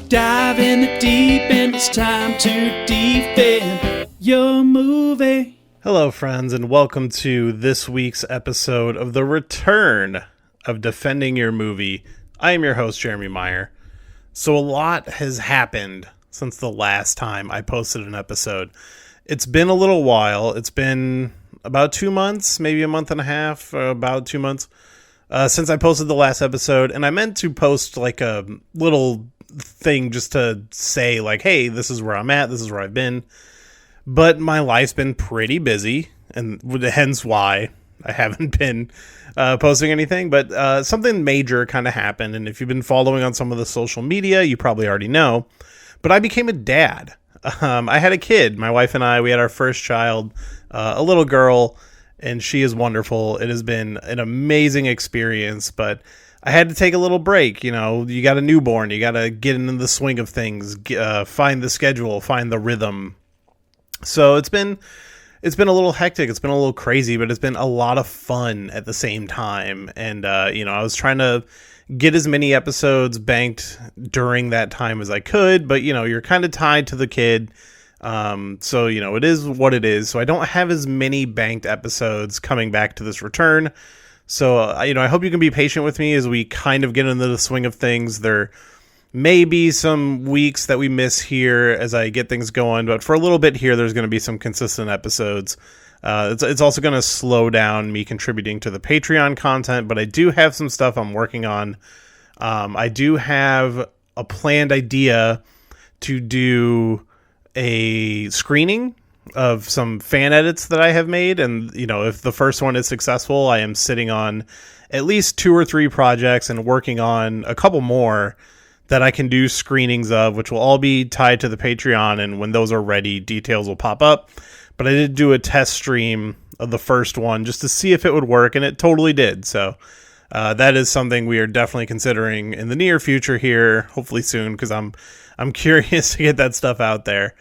Dive in the deep end, it's time to defend your movie. Hello, friends, and welcome to this week's episode of the return of Defending Your Movie. I am your host, Jeremy Meyer. So a lot has happened since the last time I posted an episode. It's been a little while. It's been about 2 months, maybe a month and a half, about 2 months, since I posted the last episode. And I meant to post like a little thing just to say like, hey, this is where I'm at, this is where I've been. But my life's been pretty busy, and hence why I haven't been posting anything. But something major kind of happened, and if you've been following on some of the social media, you probably already know. But I became a dad. I had a kid. My wife and I, we had our first child, a little girl, and she is wonderful. It has been an amazing experience, but I had to take a little break. You know, you got a newborn, you got to get into the swing of things, find the schedule, find the rhythm. So it's been a little hectic. It's been a little crazy, but it's been a lot of fun at the same time. And, I was trying to get as many episodes banked during that time as I could, but, you're kind of tied to the kid. So, it is what it is. So I don't have as many banked episodes coming back to this return. So, I hope you can be patient with me as we kind of get into the swing of things. There may be some weeks that we miss here as I get things going, but for a little bit here, there's going to be some consistent episodes. It's also going to slow down me contributing to the Patreon content, but I do have some stuff I'm working on. I do have a planned idea to do a screening of some fan edits that I have made. And, if the first one is successful, I am sitting on at least 2 or 3 projects and working on a couple more that I can do screenings of, which will all be tied to the Patreon. And when those are ready, details will pop up. But I did do a test stream of the first one just to see if it would work, and it totally did. So that is something we are definitely considering in the near future here, hopefully soon, because I'm curious to get that stuff out there.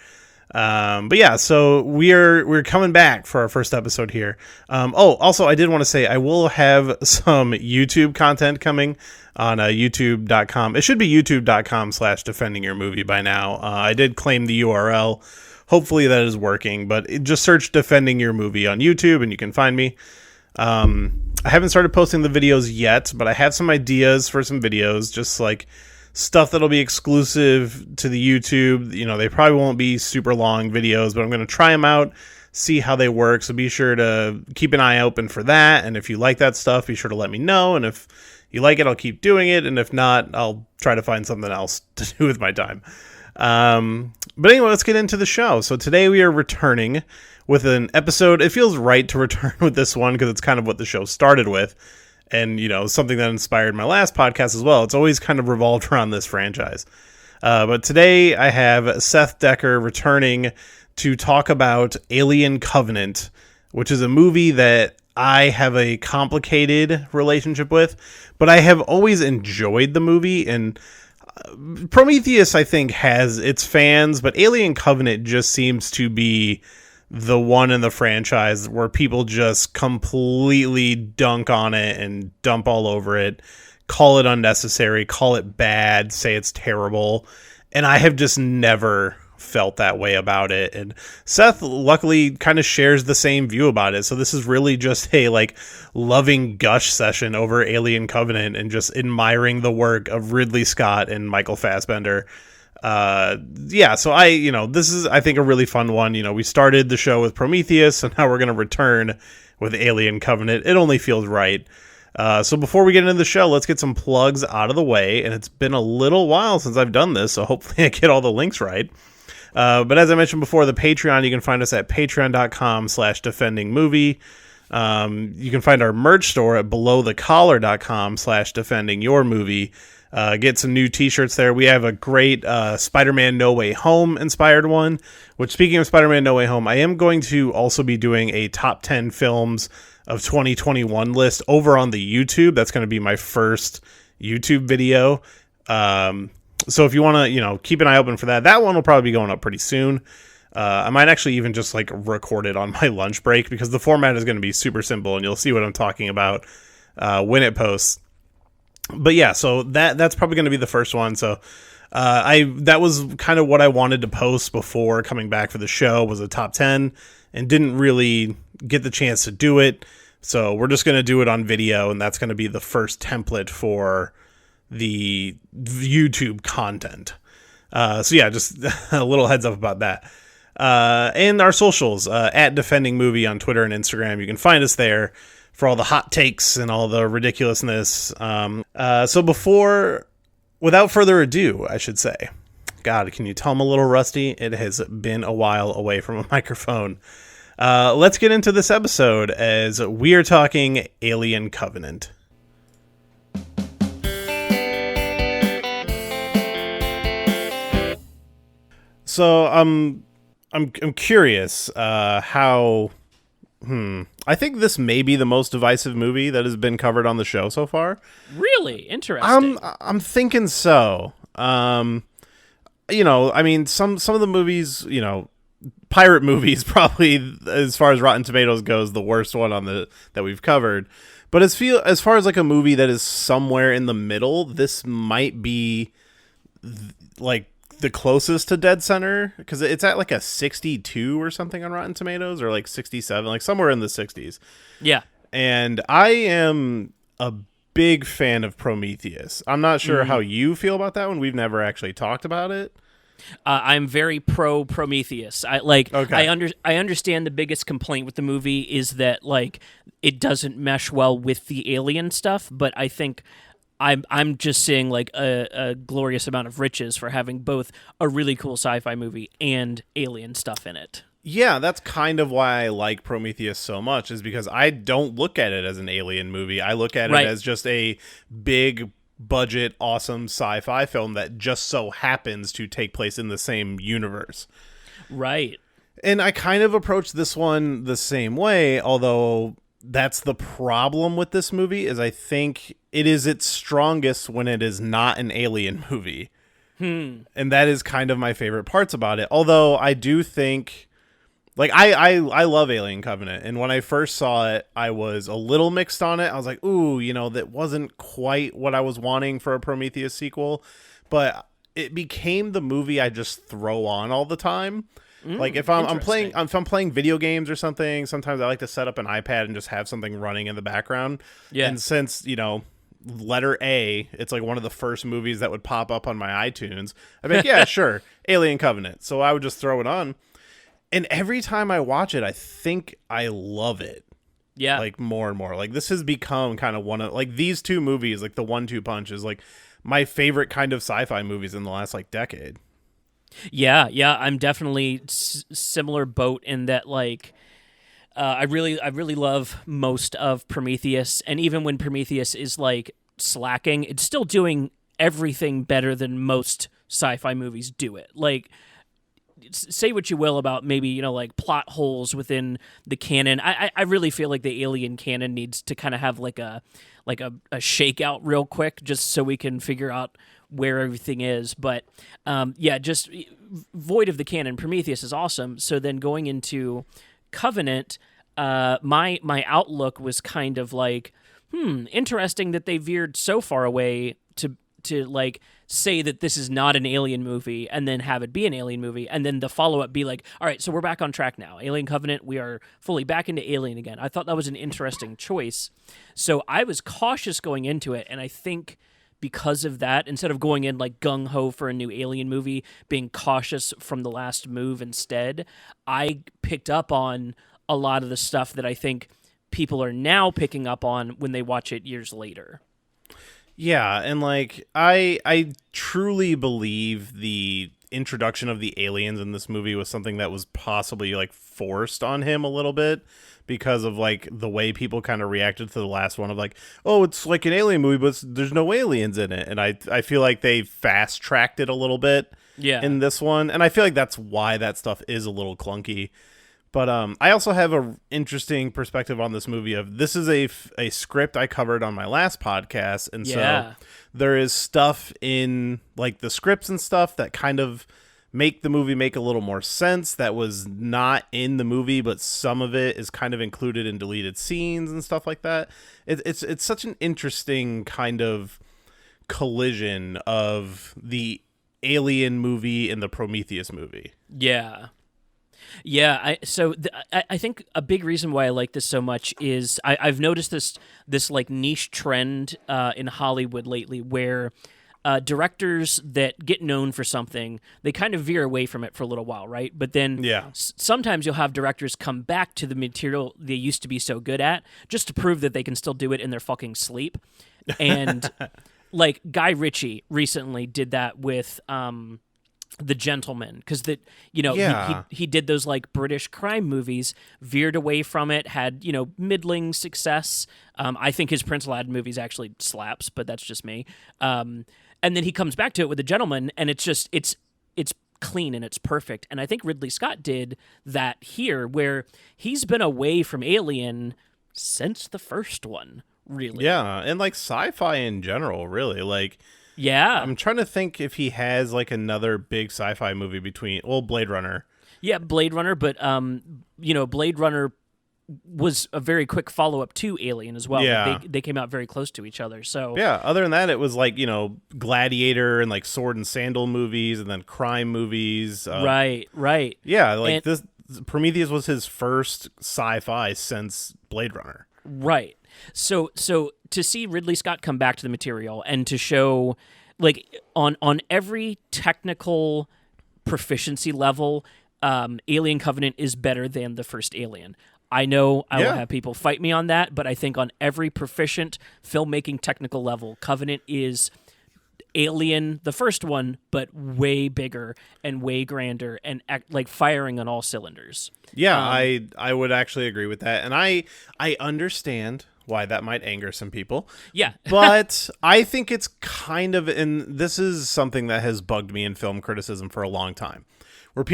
But yeah, so we're coming back for our first episode here. Also, I did want to say I will have some YouTube content coming on youtube.com. It should be youtube.com/defendingyourmovie by now. I did claim the URL. Hopefully that is working, but just search Defending Your Movie on YouTube and you can find me. I haven't started posting the videos yet, but I have some ideas for some videos, just like stuff that'll be exclusive to the YouTube. They probably won't be super long videos, but I'm going to try them out, see how they work. So be sure to keep an eye open for that. And if you like that stuff, be sure to let me know. And if you like it, I'll keep doing it. And if not, I'll try to find something else to do with my time. But anyway, let's get into the show. So today we are returning with an episode. It feels right to return with this one because it's kind of what the show started with. And, something that inspired my last podcast as well. It's always kind of revolved around this franchise. But today I have Seth Decker returning to talk about Alien Covenant, which is a movie that I have a complicated relationship with, but I have always enjoyed the movie. And Prometheus, I think, has its fans, but Alien Covenant just seems to be the one in the franchise where people just completely dunk on it and dump all over it, call it unnecessary, call it bad, say it's terrible. And I have just never felt that way about it. And Seth luckily kind of shares the same view about it. So this is really just a loving gush session over Alien Covenant and just admiring the work of Ridley Scott and Michael Fassbender. So this is, I think, a really fun one. We started the show with Prometheus, and now we're going to return with Alien Covenant. It only feels right. So before we get into the show, let's get some plugs out of the way. And it's been a little while since I've done this, so hopefully I get all the links right. But as I mentioned before, the Patreon, you can find us at patreon.com/defendingmovie. You can find our merch store at belowthecollar.com/defendingyourmovie. Get some new t-shirts there. We have a great Spider-Man No Way Home inspired one, which, speaking of Spider-Man No Way Home, I am going to also be doing a top 10 films of 2021 list over on the YouTube. That's going to be my first YouTube video. So if you want to, keep an eye open for that. That one will probably be going up pretty soon. I might actually even just record it on my lunch break because the format is going to be super simple and you'll see what I'm talking about when it posts. But yeah, so that's probably going to be the first one. So that was kind of what I wanted to post before coming back for the show, was a top 10, and didn't really get the chance to do it. So we're just going to do it on video, and that's going to be the first template for the YouTube content. So yeah, just a little heads up about that. And our socials, at Defending Movie on Twitter and Instagram. You can find us there for all the hot takes and all the ridiculousness. So without further ado, I should say, God, can you tell I'm a little rusty? It has been a while away from a microphone. Let's get into this episode as we are talking Alien Covenant. So I'm curious how. I think this may be the most divisive movie that has been covered on the show so far. Really interesting. I'm thinking so. You know, I mean, some of the movies, you know, pirate movies probably, as far as Rotten Tomatoes goes, the worst one on that we've covered. But as far as like a movie that is somewhere in the middle, this might be like the closest to dead center, because it's at like a 62 or something on Rotten Tomatoes, or like 67, like somewhere in the 60s. Yeah. And I am a big fan of Prometheus. I'm not sure how you feel about that one. We've never actually talked about it. I'm very pro Prometheus. I understand the biggest complaint with the movie is that like it doesn't mesh well with the alien stuff, but I think I'm just seeing like a glorious amount of riches for having both a really cool sci-fi movie and alien stuff in it. Yeah, that's kind of why I like Prometheus so much, is because I don't look at it as an alien movie. I look at it as just a big budget, awesome sci-fi film that just so happens to take place in the same universe. Right. And I kind of approach this one the same way, although that's the problem with this movie, is I think it is its strongest when it is not an alien movie. And that is kind of my favorite parts about it. Although I do think, like, I love Alien Covenant, and when I first saw it, I was a little mixed on it. I was like, ooh, you know, that wasn't quite what I was wanting for a Prometheus sequel, but it became the movie I just throw on all the time. Like if I'm playing video games or something, sometimes I like to set up an iPad and just have something running in the background. Yeah. And since, you know, letter A, it's like one of the first movies that would pop up on my iTunes, I'd be like, yeah, sure, Alien Covenant. So I would just throw it on. And every time I watch it, I think I love it. Yeah. Like more and more. Like this has become kind of one of, like, these two movies, like the 1-2 punch, is like my favorite kind of sci-fi movies in the last like decade. Yeah, I'm definitely similar boat in that, like, I really love most of Prometheus, and even when Prometheus is like slacking, it's still doing everything better than most sci-fi movies do it. Like, say what you will about maybe, you know, like plot holes within the canon. I really feel like the Alien canon needs to kind of have like a shakeout real quick, just so we can figure out where everything is. But just void of the canon, Prometheus is awesome. So then going into Covenant, my outlook was kind of like, interesting that they veered so far away to like say that this is not an alien movie and then have it be an alien movie, and then the follow-up be like, all right, so we're back on track now. Alien Covenant, we are fully back into Alien again. I thought that was an interesting choice. So I was cautious going into it, and I think because of that, instead of going in like gung-ho for a new Alien movie, being cautious from the last move instead, I picked up on a lot of the stuff that I think people are now picking up on when they watch it years later. Yeah, and like I truly believe the introduction of the aliens in this movie was something that was possibly like forced on him a little bit, because of like the way people kind of reacted to the last one of like, oh, it's like an alien movie, but there's no aliens in it. And I feel like they fast tracked it a little bit in this one. And I feel like that's why that stuff is a little clunky. But I also have an interesting perspective on this movie of, this is a script I covered on my last podcast. And so there is stuff in like the scripts and stuff that kind of make the movie make a little more sense that was not in the movie, but some of it is kind of included in deleted scenes and stuff like that. It's such an interesting kind of collision of the Alien movie and the Prometheus movie. Yeah. Yeah, I think a big reason why I like this so much is I've noticed this like niche trend in Hollywood lately where directors that get known for something, they kind of veer away from it for a little while, right? But then sometimes you'll have directors come back to the material they used to be so good at just to prove that they can still do it in their fucking sleep. And like Guy Ritchie recently did that with The Gentleman, because he did those like British crime movies, veered away from it, had middling success. I think his Prince Aladdin movies actually slaps, but that's just me. And then he comes back to it with The Gentleman, and it's clean and it's perfect. And I think Ridley Scott did that here, where he's been away from Alien since the first one, really. Yeah, and like sci-fi in general, really, like. Yeah. I'm trying to think if he has like another big sci-fi movie between Blade Runner. Yeah, Blade Runner, but Blade Runner was a very quick follow-up to Alien as well. Yeah. They came out very close to each other. So yeah, other than that, it was like, Gladiator and like sword and sandal movies and then crime movies. Right. Yeah, like this Prometheus was his first sci-fi since Blade Runner. Right. So to see Ridley Scott come back to the material and to show, like, on every technical proficiency level, Alien Covenant is better than the first Alien. I know I will have people fight me on that, but I think on every proficient filmmaking technical level, Covenant is Alien, the first one, but way bigger and way grander and like firing on all cylinders. Yeah, I would actually agree with that. And I understand why that might anger some people. Yeah. But I think it's kind of, and this is something that has bugged me in film criticism for a long time, where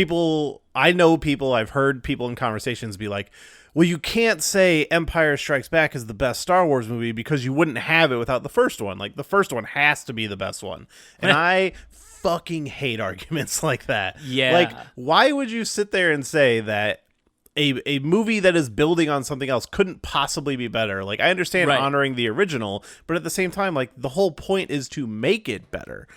I've heard people in conversations be like, well, you can't say Empire Strikes Back is the best Star Wars movie because you wouldn't have it without the first one. Like, the first one has to be the best one. And I fucking hate arguments like that. Yeah. Like, why would you sit there and say that a movie that is building on something else couldn't possibly be better? Like, I understand honoring the original, but at the same time, like, the whole point is to make it better.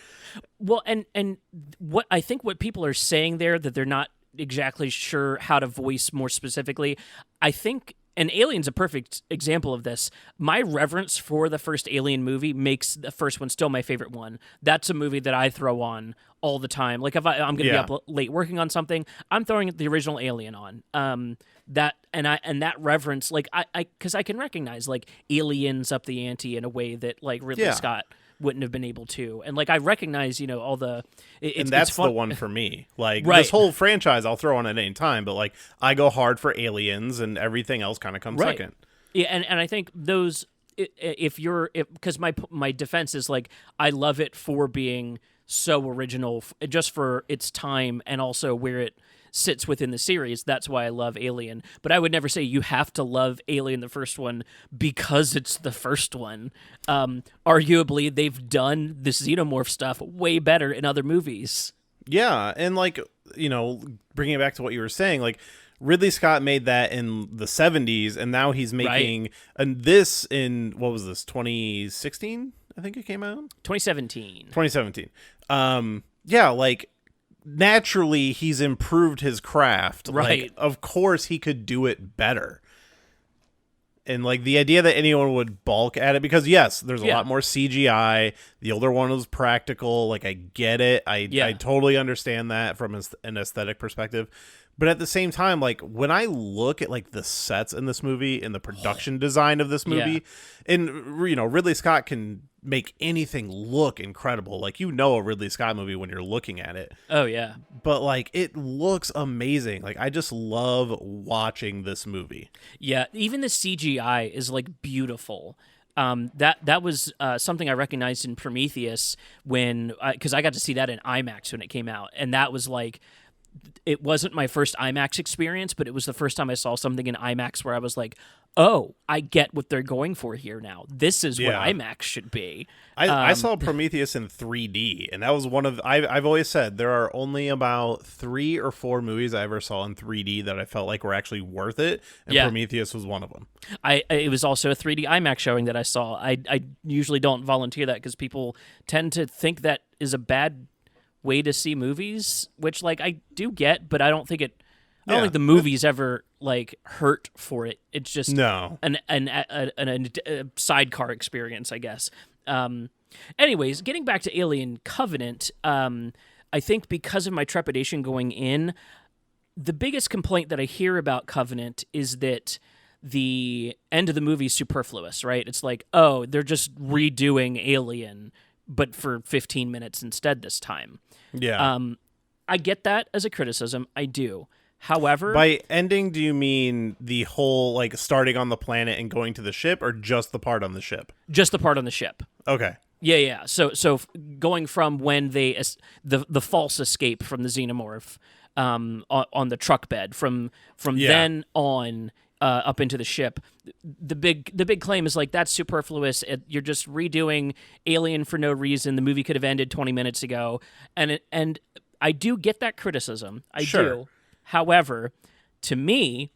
Well, and what I think what people are saying there that they're not exactly sure how to voice more specifically, I think, and Alien's a perfect example of this. My reverence for the first Alien movie makes the first one still my favorite one. That's a movie that I throw on all the time. Like, if I'm going to be up late working on something, I'm throwing the original Alien on. That reverence, like, because I can recognize, like, Aliens up the ante in a way that, like, Ridley Scott wouldn't have been able to. And, like, I recognize, all the... and that's the one for me. Like, Right. This whole franchise I'll throw on at any time, but, like, I go hard for Aliens and everything else kind of comes second. Yeah, and I think those... Because my defense is, like, I love it for being so original, just for its time and also where it sits within the series. That's why I love Alien. But I would never say you have to love Alien, the first one, because it's the first one. Arguably, they've done the xenomorph stuff way better in other movies. Yeah, and, like, bringing it back to what you were saying, like, Ridley Scott made that in the 70s, and now he's making this in, what was this, 2016? I think it came out? 2017. 2017. Yeah, like, naturally he's improved his craft. Right. Like, of course he could do it better. And, like, the idea that anyone would balk at it, because yes, there's a lot more CGI. The older one was practical. Like, I get it. I totally understand that from an aesthetic perspective. But at the same time, like, when I look at, like, the sets in this movie and the production design of this movie, and, Ridley Scott can make anything look incredible. Like, a Ridley Scott movie when you're looking at it. Oh, yeah. But, like, it looks amazing. Like, I just love watching this movie. Yeah, even the CGI is, like, beautiful. That was something I recognized in Prometheus because I got to see that in IMAX when it came out. And that was, like, it wasn't my first IMAX experience, but it was the first time I saw something in IMAX where I was like, oh, I get what they're going for here now. This is what IMAX should be. I saw Prometheus in 3D, and that was one of I've always said there are only about 3 or 4 movies I ever saw in 3D that I felt like were actually worth it, and Prometheus was one of them. It was also a 3D IMAX showing that I saw. I usually don't volunteer that because people tend to think that is a bad way to see movies, which like I do get, but I don't think I don't think the movies ever like hurt for it. It's just a sidecar experience, I guess. Anyways, getting back to Alien Covenant, I think because of my trepidation going in, the biggest complaint that I hear about Covenant is that the end of the movie is superfluous, right? It's like, oh, they're just redoing Alien, but for 15 minutes instead this time. Yeah. I get that as a criticism. I do. However, by ending, do you mean the whole like starting on the planet and going to the ship, or just the part on the ship? Just the part on the ship. Okay. Yeah. So going from when they the false escape from the xenomorph on the truck bed from then on up into the ship. The big claim is like that's superfluous. You're just redoing Alien for no reason. The movie could have ended 20 minutes ago, and I do get that criticism. I do. However, to me,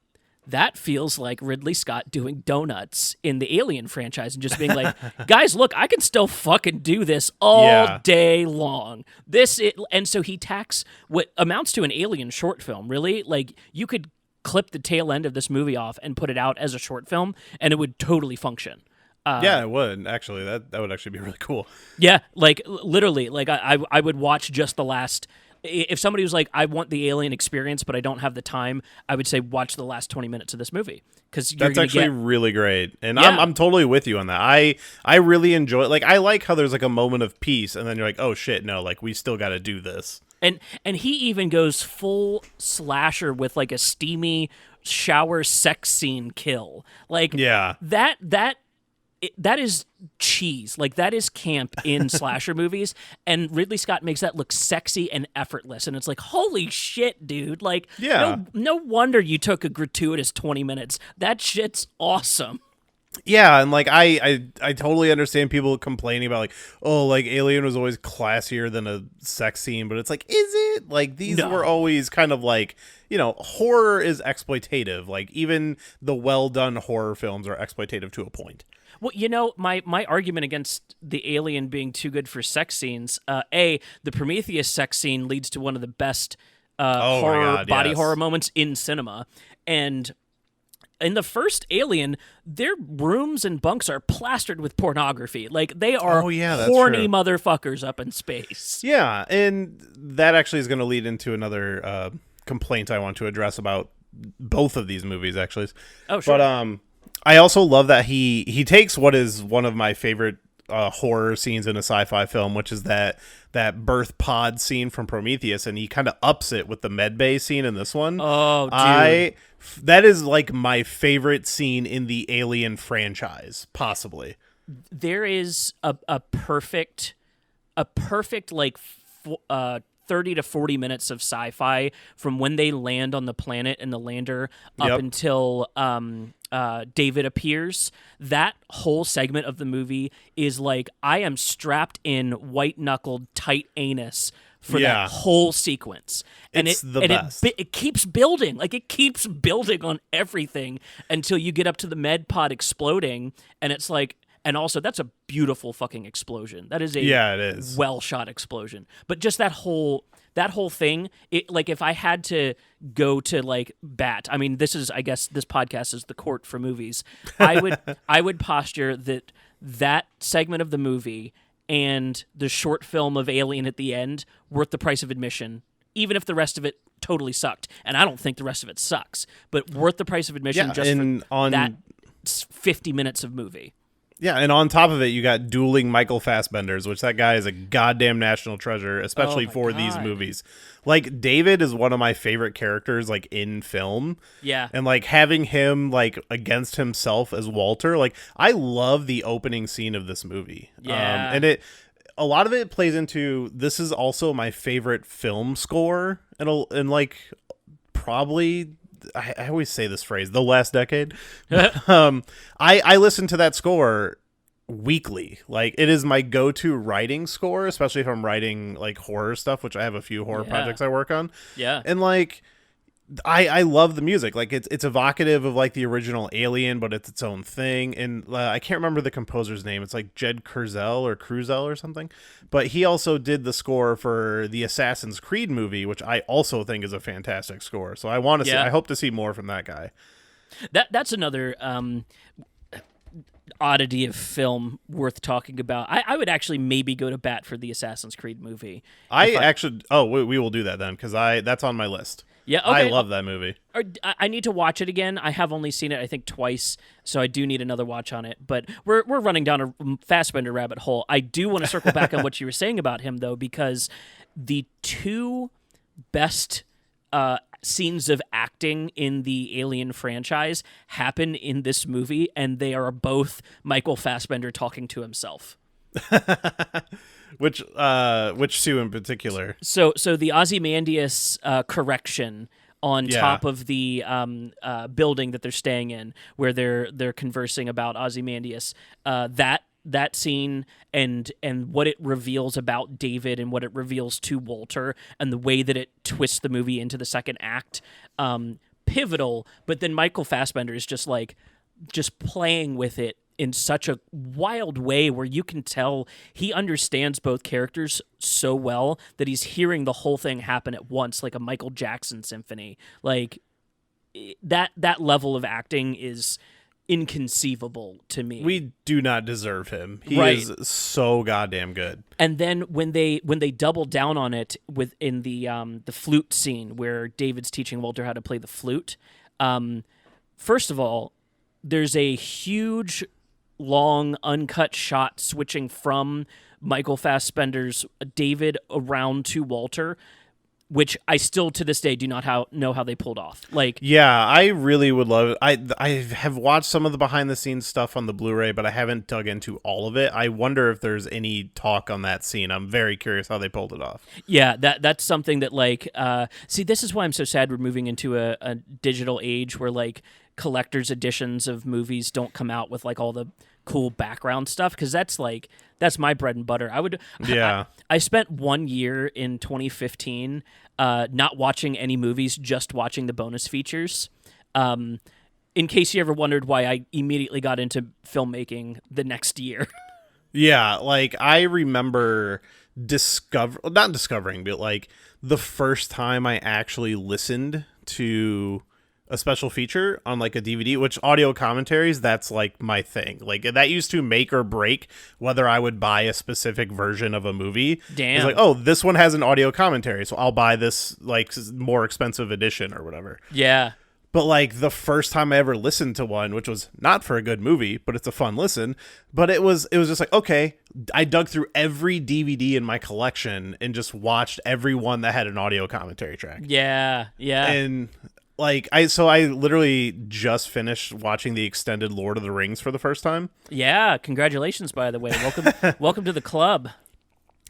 that feels like Ridley Scott doing donuts in the Alien franchise and just being like, guys, look, I can still fucking do this all day long. And so he tacks what amounts to an Alien short film, really. Like, you could clip the tail end of this movie off and put it out as a short film, and it would totally function. Yeah, it would, actually. That would actually be really cool. Yeah, like, literally, like, I would watch just the last... If somebody was like, I want the Alien experience, but I don't have the time, I would say watch the last 20 minutes of this movie. Because that's actually really great. And I'm totally with you on that. I really enjoy it. Like, I like how there's like a moment of peace, and then you're like, oh shit, no, like we still got to do this. And he even goes full slasher with like a steamy shower sex scene kill. Like, that is cheese. Like, that is camp in slasher movies, and Ridley Scott makes that look sexy and effortless, and it's like, holy shit, dude. Like, no wonder you took a gratuitous 20 minutes. That shit's awesome. Yeah, and like I totally understand people complaining about like, oh, like Alien was always classier than a sex scene, but it's like, is it? Like, these were always kind of like, horror is exploitative. Like, even the well done horror films are exploitative to a point. Well, my argument against the Alien being too good for sex scenes, the Prometheus sex scene leads to one of the best body horror moments in cinema. And in the first Alien, their rooms and bunks are plastered with pornography. Like, they are horny motherfuckers up in space. Yeah, and that actually is going to lead into another complaint I want to address about both of these movies, actually. Oh, sure. But I also love that he takes what is one of my favorite horror scenes in a sci-fi film, which is that birth pod scene from Prometheus, and he kind of ups it with the medbay scene in this one. Oh, dude. That is like my favorite scene in the Alien franchise, possibly. There is a perfect like 30 to 40 minutes of sci-fi from when they land on the planet and the lander up until David appears. That whole segment of the movie is like, I am strapped in white-knuckled tight anus for that whole sequence. And it's the best. It keeps building. Like, it keeps building on everything until you get up to the med pod exploding, and it's like, and also, that's a beautiful fucking explosion. That is it is well-shot explosion. But just that whole thing, like, if I had to go to like bat, I mean, I guess this podcast is the court for movies. I would posture that segment of the movie and the short film of Alien at the end worth the price of admission, even if the rest of it totally sucked. And I don't think the rest of it sucks, but worth the price of admission for that 50 minutes of movie. Yeah, and on top of it, you got dueling Michael Fassbenders, which that guy is a goddamn national treasure, especially for these movies. Like, David is one of my favorite characters, like, in film. Yeah. And, like, having him, like, against himself as Walter, like, I love the opening scene of this movie. Yeah. And a lot of it plays into, this is also my favorite film score in like probably, I always say this phrase, the last decade. I listen to that score weekly. Like, it is my go-to writing score, especially if I'm writing like horror stuff, which I have a few horror projects I work on. Yeah. And like, I love the music. Like, it's evocative of like the original Alien, but it's its own thing. And I can't remember the composer's name. It's like Jed Cruzel or something. But he also did the score for the Assassin's Creed movie, which I also think is a fantastic score. So I want to see. I hope to see more from that guy. That's another oddity of film worth talking about. I would actually maybe go to bat for the Assassin's Creed movie. We will do that then, because that's on my list. Yeah, okay. I love that movie. I need to watch it again. I have only seen it, I think, twice, so I do need another watch on it. But we're running down a Fassbender rabbit hole. I do want to circle back on what you were saying about him, though, because the two best scenes of acting in the Alien franchise happen in this movie, and they are both Michael Fassbender talking to himself. Which two in particular? So the Ozymandias correction on top of the building that they're staying in, where they're conversing about Ozymandias. That scene and what it reveals about David and what it reveals to Walter and the way that it twists the movie into the second act, pivotal. But then Michael Fassbender is just playing with it in such a wild way where you can tell he understands both characters so well that he's hearing the whole thing happen at once, like a Michael Jackson symphony. Like, that level of acting is inconceivable to me. We do not deserve him. He is so goddamn good. And then when they double down on it in the flute scene where David's teaching Walter how to play the flute, first of all, there's a huge, long, uncut shot switching from Michael Fassbender's David around to Walter, which I still to this day do not know how they pulled off. Like, yeah, I really would love it. I have watched some of the behind the scenes stuff on the Blu-ray, but I haven't dug into all of it. I wonder if there's any talk on that scene. I'm very curious how they pulled it off. Yeah, that's something that, like, see, this is why I'm so sad we're moving into a digital age where, like, collector's editions of movies don't come out with, like, all the cool background stuff, because that's my bread and butter. I spent 1 year in 2015 not watching any movies, just watching the bonus features. In case you ever wondered why I immediately got into filmmaking the next year. Yeah, like, I remember not discovering, but like the first time I actually listened to a special feature on like a DVD, which audio commentaries, that's like my thing. Like, that used to make or break whether I would buy a specific version of a movie. Damn. It's like, oh, this one has an audio commentary, so I'll buy this like more expensive edition or whatever. Yeah. But like the first time I ever listened to one, which was not for a good movie, but it's a fun listen, but it was just like, okay, I dug through every DVD in my collection and just watched every one that had an audio commentary track. Yeah. And like, I literally just finished watching the extended Lord of the Rings for the first time. Yeah, congratulations, by the way. Welcome to the club.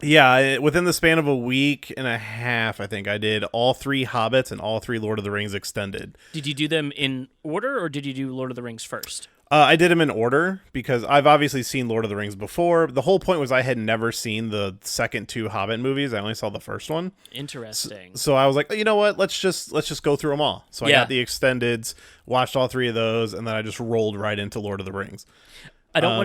Yeah, within the span of a week and a half, I think I did all 3 Hobbits and all 3 Lord of the Rings extended. Did you do them in order, or did you do Lord of the Rings first? I did them in order because I've obviously seen Lord of the Rings before. The whole point was I had never seen the second 2 Hobbit movies. I only saw the first one. Interesting. So I was like, you know what? Let's just go through them all. So I got the extendeds, watched all 3 of those, and then I just rolled right into Lord of the Rings. I don't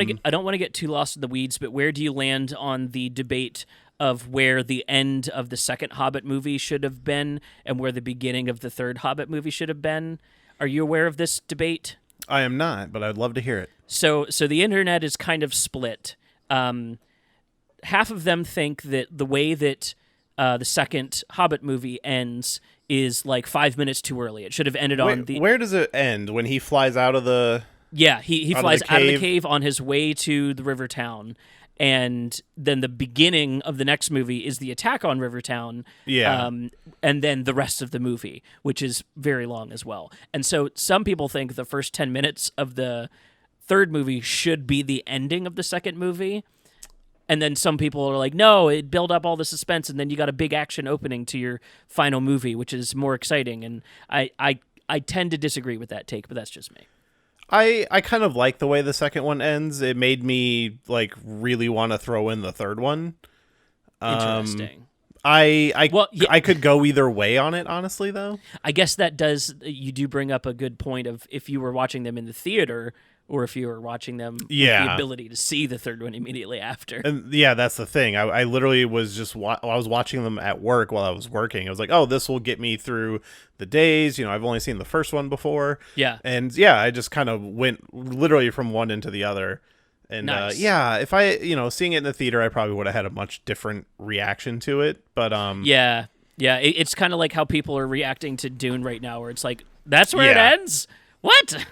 want to get too lost in the weeds, but where do you land on the debate of where the end of the second Hobbit movie should have been and where the beginning of the third Hobbit movie should have been? Are you aware of this debate? I am not, but I'd love to hear it. So the internet is kind of split. Half of them think that the way that the second Hobbit movie ends is like 5 minutes too early. It should have ended on the... Where does it end? When he flies out of the... Yeah, he flies out of the cave on his way to the river town. And then the beginning of the next movie is the attack on Rivertown. Yeah. And then the rest of the movie, which is very long as well. And so some people think the first 10 minutes of the third movie should be the ending of the second movie. And then some people are like, no, it built up all the suspense, and then you got a big action opening to your final movie, which is more exciting. And I tend to disagree with that take, but that's just me. I kind of like the way the second one ends. It made me like really want to throw in the third one. Interesting. I could go either way on it, honestly, though. I guess you do bring up a good point of if you were watching them in the theater or if you were watching them with the ability to see the third one immediately after. And yeah, that's the thing. I literally was just I was watching them at work while I was working. I was like, oh, this will get me through the days. I've only seen the first one before. Yeah. And yeah, I just kind of went literally from one into the other. And nice. If I, seeing it in the theater, I probably would have had a much different reaction to it. But yeah, it's kind of like how people are reacting to Dune right now, where it's like, that's where it ends. What?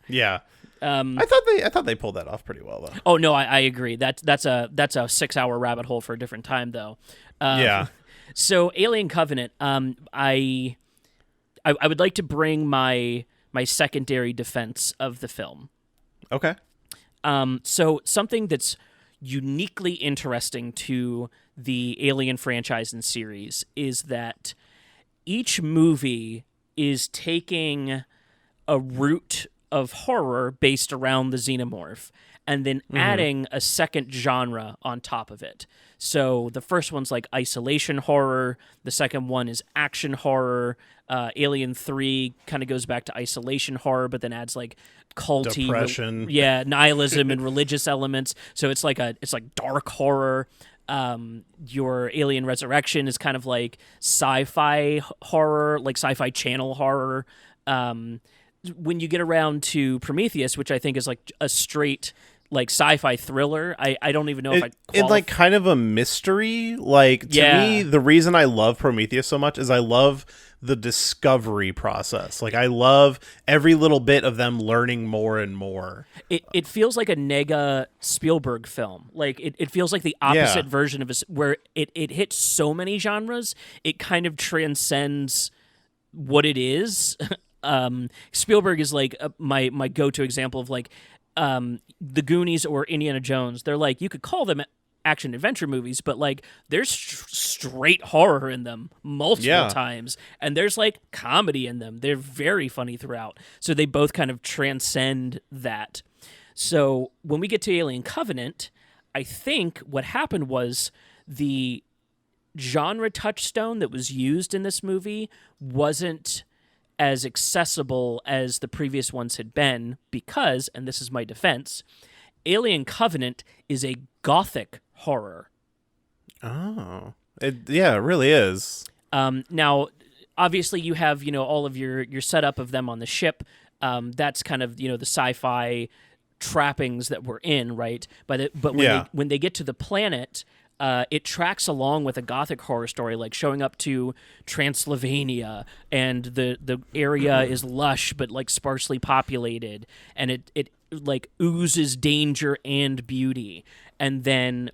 Yeah. I thought they pulled that off pretty well, though. Oh no, I agree. That's a 6-hour rabbit hole for a different time, though. Yeah. So Alien Covenant, I would like to bring my secondary defense of the film. Okay. So something that's uniquely interesting to the Alien franchise and series is that each movie is taking a route of horror based around the xenomorph and then adding a second genre on top of it. So the first one's like isolation horror. The second one is action horror. Alien 3 kind of goes back to isolation horror, but then adds like culty, depression, nihilism and religious elements. So it's like dark horror. Your Alien Resurrection is kind of like sci-fi horror, like Sci-Fi Channel horror. When you get around to Prometheus, which I think is like a straight like sci-fi thriller, I don't even know if it's like kind of a mystery. Like to me, the reason I love Prometheus so much is I love the discovery process. Like I love every little bit of them learning more and more. It feels like a nega Spielberg film. Like it feels like the opposite version of where it hits so many genres, it kind of transcends what it is. Spielberg is like my go-to example of like the Goonies or Indiana Jones. They're like, you could call them action adventure movies, but like there's straight horror in them multiple times, and there's like comedy in them. They're very funny throughout. So they both kind of transcend that. So when we get to Alien Covenant, I think what happened was the genre touchstone that was used in this movie wasn't as accessible as the previous ones had been because, and this is my defense, Alien Covenant is a gothic horror. Oh. It really is. Now, obviously you have, all of your setup of them on the ship. That's kind of, the sci-fi trappings that we're in, right? But when they get to the planet, it tracks along with a gothic horror story, like showing up to Transylvania, and the area is lush but like sparsely populated, and it like oozes danger and beauty. And then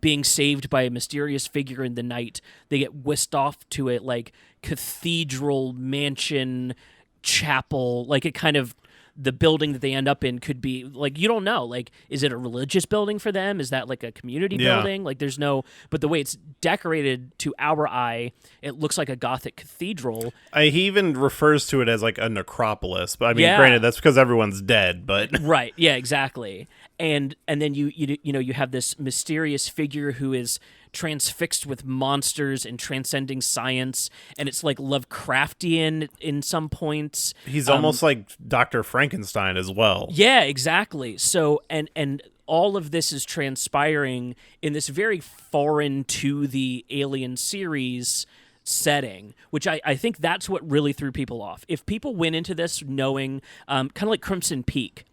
being saved by a mysterious figure in the night, they get whisked off to a like cathedral mansion chapel, like it kind of. The building that they end up in could be like, you don't know, like, is it a religious building for them? Is that like a community building? Like there's no, but the way it's decorated to our eye, it looks like a gothic cathedral. He even refers to it as like a necropolis, but I mean, granted, that's because everyone's dead, but right. Yeah, exactly. And then you have this mysterious figure who is transfixed with monsters and transcending science, and it's like Lovecraftian in some points. He's almost like Dr. Frankenstein as well. Yeah, exactly. So and all of this is transpiring in this very foreign to the Alien series setting, which I think that's what really threw people off. If people went into this knowing, kind of like Crimson Peak,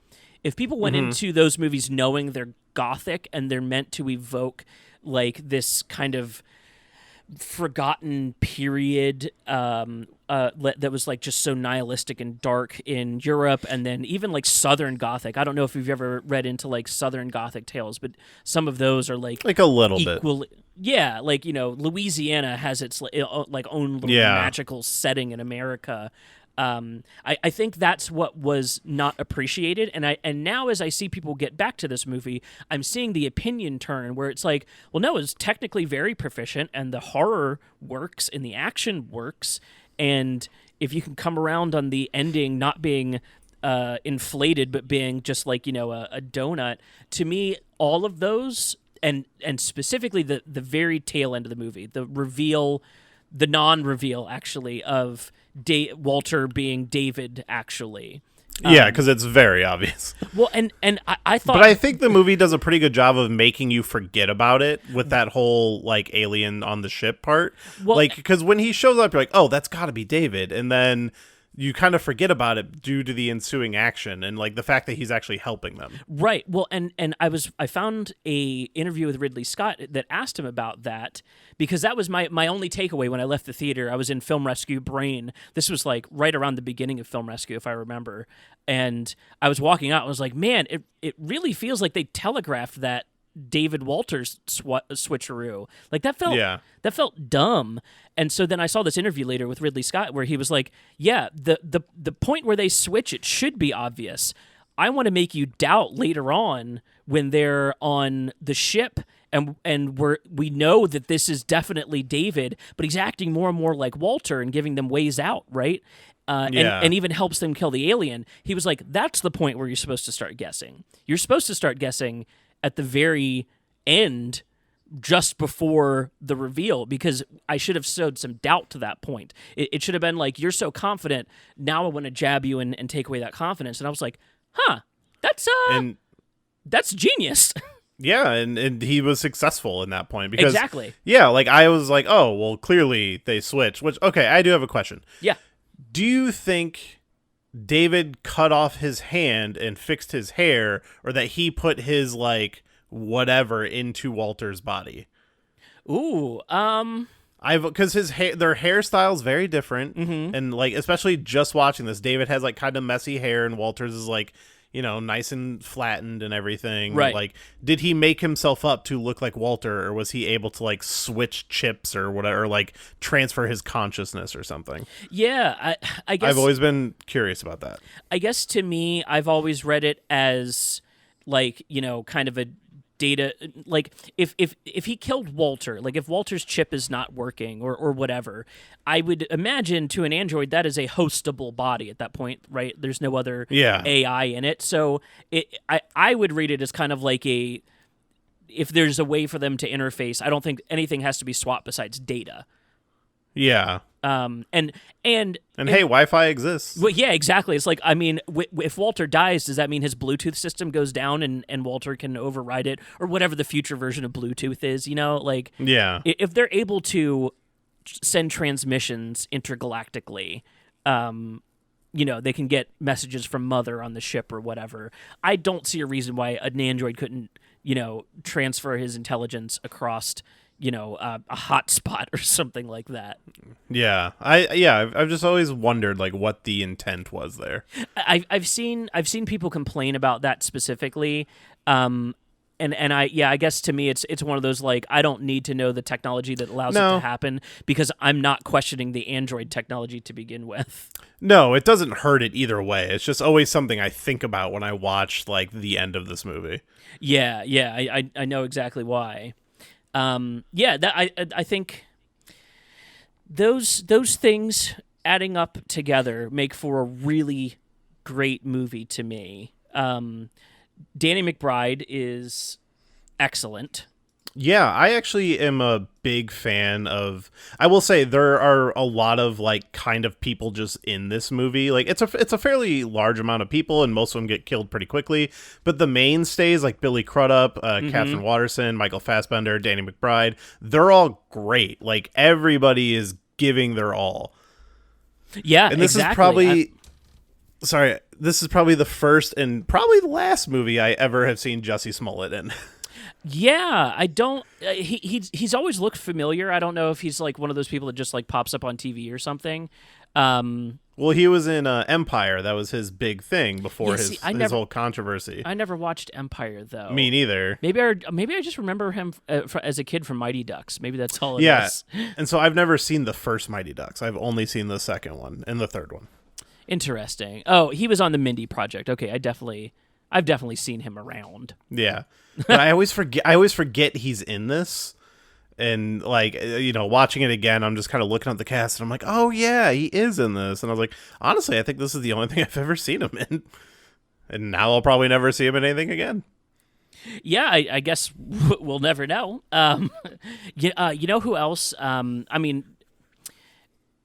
if people went into those movies knowing they're gothic and they're meant to evoke like this kind of forgotten period that was like just so nihilistic and dark in Europe, and then even like Southern Gothic. I don't know if you've ever read into like Southern Gothic tales, but some of those are like a little bit. Yeah, like Louisiana has its like own little magical setting in America. I think that's what was not appreciated, and now as I see people get back to this movie, I'm seeing the opinion turn where it's like, well, no, it's technically very proficient, and the horror works, and the action works, and if you can come around on the ending not being inflated, but being just like, a donut, to me, all of those, and specifically the very tail end of the movie, the reveal, the non-reveal actually of Walter being David actually. Yeah, because it's very obvious. Well, and I thought, but I think the movie does a pretty good job of making you forget about it with that whole like alien on the ship part. Well, like, because when he shows up, you're like, oh, that's got to be David, and then you kind of forget about it due to the ensuing action and like the fact that he's actually helping them. Right. Well, and I found a interview with Ridley Scott that asked him about that, because that was my only takeaway when I left the theater. I was in Film Rescue brain. This was like right around the beginning of Film Rescue, if I remember. And I was walking out, I was like, man, it really feels like they telegraphed that David Walters switcheroo. Like that felt dumb. And so then I saw this interview later with Ridley Scott where he was like, yeah, the point where they switch, it should be obvious. I want to make you doubt later on when they're on the ship and we know that this is definitely David, but he's acting more and more like Walter and giving them ways out, right? And even helps them kill the alien. He was like, that's the point where you're supposed to start guessing. You're supposed to start guessing at the very end, just before the reveal, because I should have sowed some doubt to that point. It should have been like, you're so confident, now I want to jab you and take away that confidence. And I was like, that's genius. Yeah, and he was successful in that point. Because, exactly. Yeah, like I was like, oh, well, clearly they switched. Which, okay, I do have a question. Yeah. Do you think David cut off his hand and fixed his hair, or that he put his like whatever into Walter's body? Ooh, because their hairstyle's very different, and like especially just watching this, David has like kind of messy hair, and Walter's is like, nice and flattened and everything. Right. Like, did he make himself up to look like Walter, or was he able to like switch chips or whatever, or like transfer his consciousness or something? Yeah, I guess I've always been curious about that. I guess to me, I've always read it as like, kind of a data, like if he killed Walter, like if Walter's chip is not working or whatever, I would imagine to an android that is a hostable body at that point, right? There's no other AI in it. So I would read it as kind of like if there's a way for them to interface, I don't think anything has to be swapped besides data. Yeah. And hey, Wi-Fi exists. Well, yeah, exactly. It's like, I mean, if Walter dies, does that mean his Bluetooth system goes down and Walter can override it, or whatever the future version of Bluetooth is? Like, yeah, if they're able to send transmissions intergalactically, they can get messages from Mother on the ship or whatever. I don't see a reason why an android couldn't, transfer his intelligence across a hot spot or something like that. Yeah, I've just always wondered like what the intent was there. I've seen people complain about that specifically, and I guess to me it's one of those like, I don't need to know the technology that allows it to happen, because I'm not questioning the android technology to begin with. No, it doesn't hurt it either way. It's just always something I think about when I watch like the end of this movie. Yeah, I know exactly why. I think those things adding up together make for a really great movie to me. Danny McBride is excellent. Yeah, I actually am a big fan of. I will say there are a lot of like kind of people just in this movie. Like it's a fairly large amount of people, and most of them get killed pretty quickly. But the mainstays like Billy Crudup, Catherine Watterson, Michael Fassbender, Danny McBride, they're all great. Like everybody is giving their all. Yeah, and this is probably. Sorry, this is probably the first and probably the last movie I ever have seen Jussie Smollett in. Yeah, I don't. He's always looked familiar. I don't know if he's like one of those people that just like pops up on TV or something. Well, he was in Empire. That was his big thing before his whole controversy. I never watched Empire though. Me neither. Maybe I just remember him as a kid from Mighty Ducks. Maybe that's all it is. And so I've never seen the first Mighty Ducks. I've only seen the second one and the third one. Interesting. Oh, he was on the Mindy Project. Okay, I've definitely seen him around. Yeah, but I always forget he's in this. And like, watching it again, I'm just kind of looking at the cast and I'm like, oh yeah, he is in this. And I was like, honestly, I think this is the only thing I've ever seen him in. And now I'll probably never see him in anything again. Yeah, I guess we'll never know. You know who else?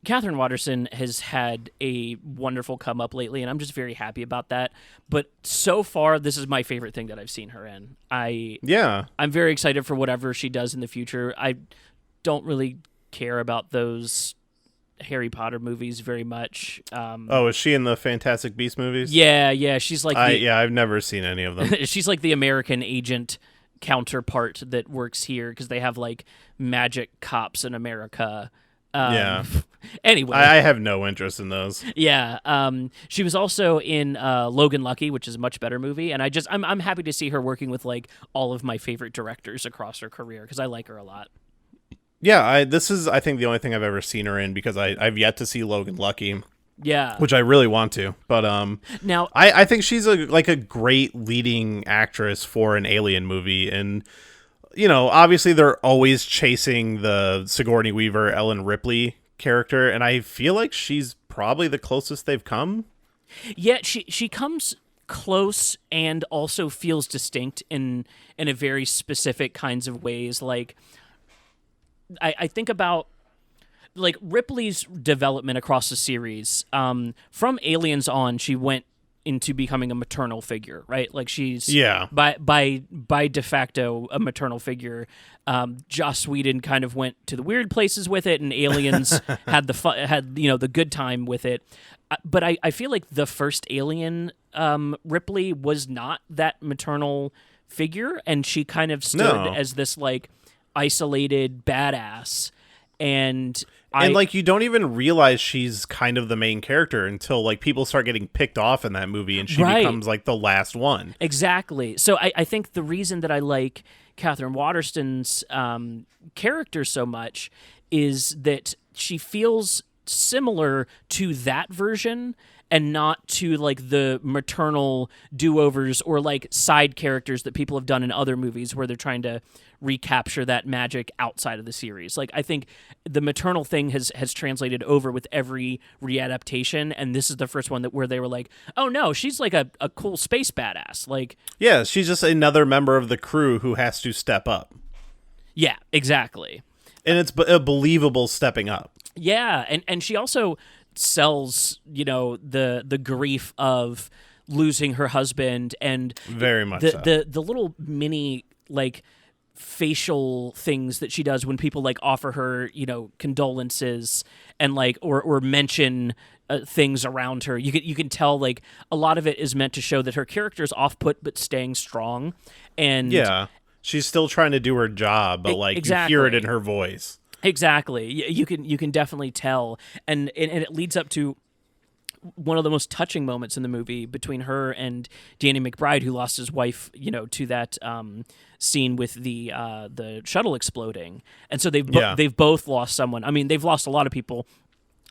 Catherine Waterston has had a wonderful come up lately, and I'm just very happy about that. But so far, this is my favorite thing that I've seen her in. I'm very excited for whatever she does in the future. I don't really care about those Harry Potter movies very much. Is she in the Fantastic Beasts movies? Yeah, she's like I've never seen any of them. She's like the American agent counterpart that works here because they have like magic cops in America. Anyway, I have no interest in those. Yeah. She was also in Logan Lucky, which is a much better movie, and I'm happy to see her working with like all of my favorite directors across her career because I like her a lot. Yeah, this is I think the only thing I've ever seen her in because I've yet to see Logan Lucky. Yeah, which I really want to, but now I think she's a great leading actress for an alien movie, and obviously they're always chasing the Sigourney Weaver, Ellen Ripley character, and I feel like she's probably the closest they've come. Yeah, she comes close and also feels distinct in a very specific kinds of ways. Like I think about like Ripley's development across the series. From Aliens on, she went into becoming a maternal figure, right? Like she's by de facto a maternal figure. Joss Whedon kind of went to the weird places with it, and Aliens had the good time with it. But I feel like the first Alien, Ripley was not that maternal figure, and she kind of stood as this like isolated badass, and like you don't even realize she's kind of the main character until like people start getting picked off in that movie and she becomes like the last one. Exactly. So I think the reason that I like Catherine Waterston's character so much is that she feels similar to that version and not to like the maternal do-overs or like side characters that people have done in other movies where they're trying to recapture that magic outside of the series. Like I think the maternal thing has translated over with every readaptation, and this is the first one where they were like, oh no, she's like a cool space badass. Like yeah, she's just another member of the crew who has to step up. Yeah, exactly. And it's a believable stepping up. Yeah, and she also sells, the grief of losing her husband and very much the little mini like facial things that she does when people like offer her, condolences and like or mention things around her. You can tell like a lot of it is meant to show that her character is off-put but staying strong, and yeah, she's still trying to do her job, but like exactly. You hear it in her voice. Exactly. You can definitely tell, and it leads up to one of the most touching moments in the movie between her and Danny McBride, who lost his wife, to that scene with the shuttle exploding, and so they've both lost someone. I mean, they've lost a lot of people,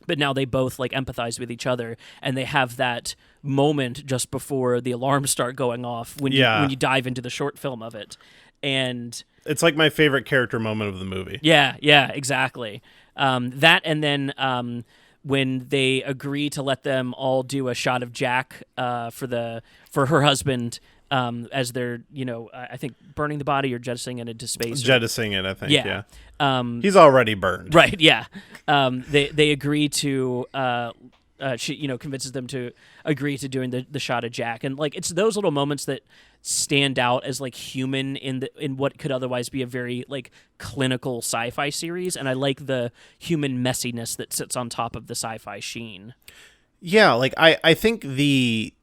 but now they both like empathize with each other, and they have that moment just before the alarms start going off when you dive into the short film of it, and it's like my favorite character moment of the movie. Yeah, exactly. That, and then when they agree to let them all do a shot of Jack for her husband, as they're I think burning the body or jettisoning it into space. Jettisoning it, I think. Yeah. He's already burned. Right. Yeah. They agree to. She convinces them to agree to doing the shot of Jack, and like it's those little moments that stand out as like human in what could otherwise be a very like clinical sci-fi series, and I like the human messiness that sits on top of the sci-fi sheen. Yeah, like I think the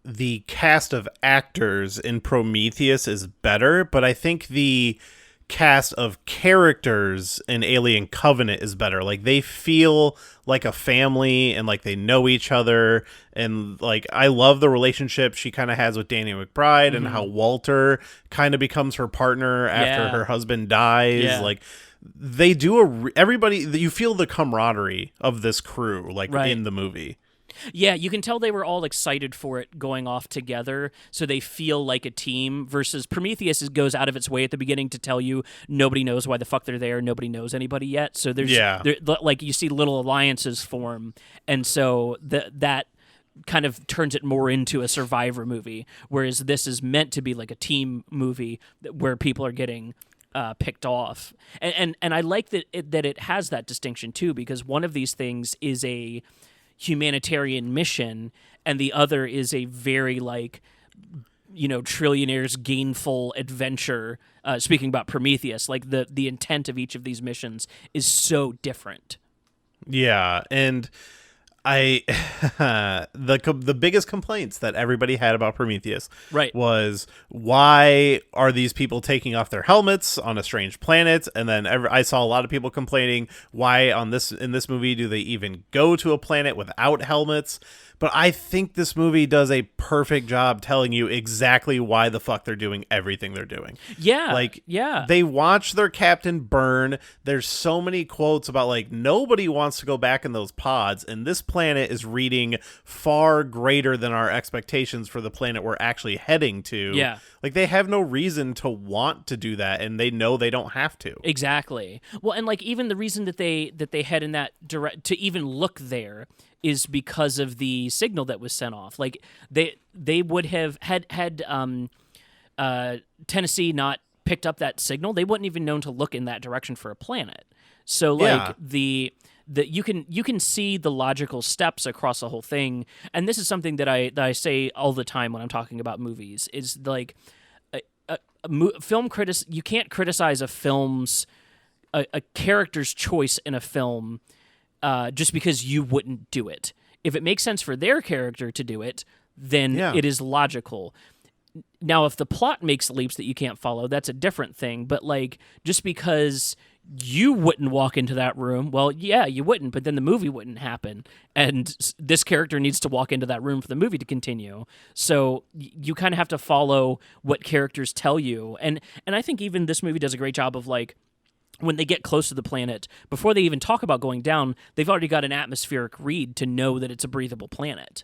cast of actors in Prometheus is better, but I think the cast of characters in Alien Covenant is better. Like they feel like a family and like they know each other, and like I love the relationship she kind of has with Danny McBride and how Walter kind of becomes her partner after her husband dies. Yeah. Like they do everybody, you feel the camaraderie of this crew like in the movie. Yeah, you can tell they were all excited for it going off together, so they feel like a team, versus Prometheus goes out of its way at the beginning to tell you nobody knows why the fuck they're there, nobody knows anybody yet. So like you see little alliances form, and so that kind of turns it more into a survivor movie, whereas this is meant to be like a team movie where people are getting picked off. And I like that it has that distinction too, because one of these things is a humanitarian mission and the other is a very like, you know, trillionaire's gainful adventure. Speaking about Prometheus, like the intent of each of these missions is so different. Yeah, and the biggest complaints that everybody had about Prometheus was, why are these people taking off their helmets on a strange planet? And then I saw a lot of people complaining, why in this movie do they even go to a planet without helmets? But I think this movie does a perfect job telling you exactly why the fuck they're doing everything they're doing. Yeah. They watch their captain burn. There's so many quotes about like, nobody wants to go back in those pods, and this planet is reading far greater than our expectations for the planet we're actually heading to. Yeah. Like, they have no reason to want to do that, and they know they don't have to. Exactly. Well, and like even the reason that they head in that to even look there is because of the signal that was sent off. Like they would have had Tennessee not picked up that signal, they wouldn't even known to look in that direction for a planet. So like you can see the logical steps across the whole thing, and this is something that I say all the time when I'm talking about movies, is like you can't criticize a film's a character's choice in a film just because you wouldn't do it. If it makes sense for their character to do it, then it is logical. Now, if the plot makes leaps that you can't follow, that's a different thing. But like, just because you wouldn't walk into that room, well, yeah, you wouldn't, but then the movie wouldn't happen. And this character needs to walk into that room for the movie to continue. So you kind of have to follow what characters tell you. And I think even this movie does a great job of like, when they get close to the planet, before they even talk about going down, they've already got an atmospheric read to know that it's a breathable planet.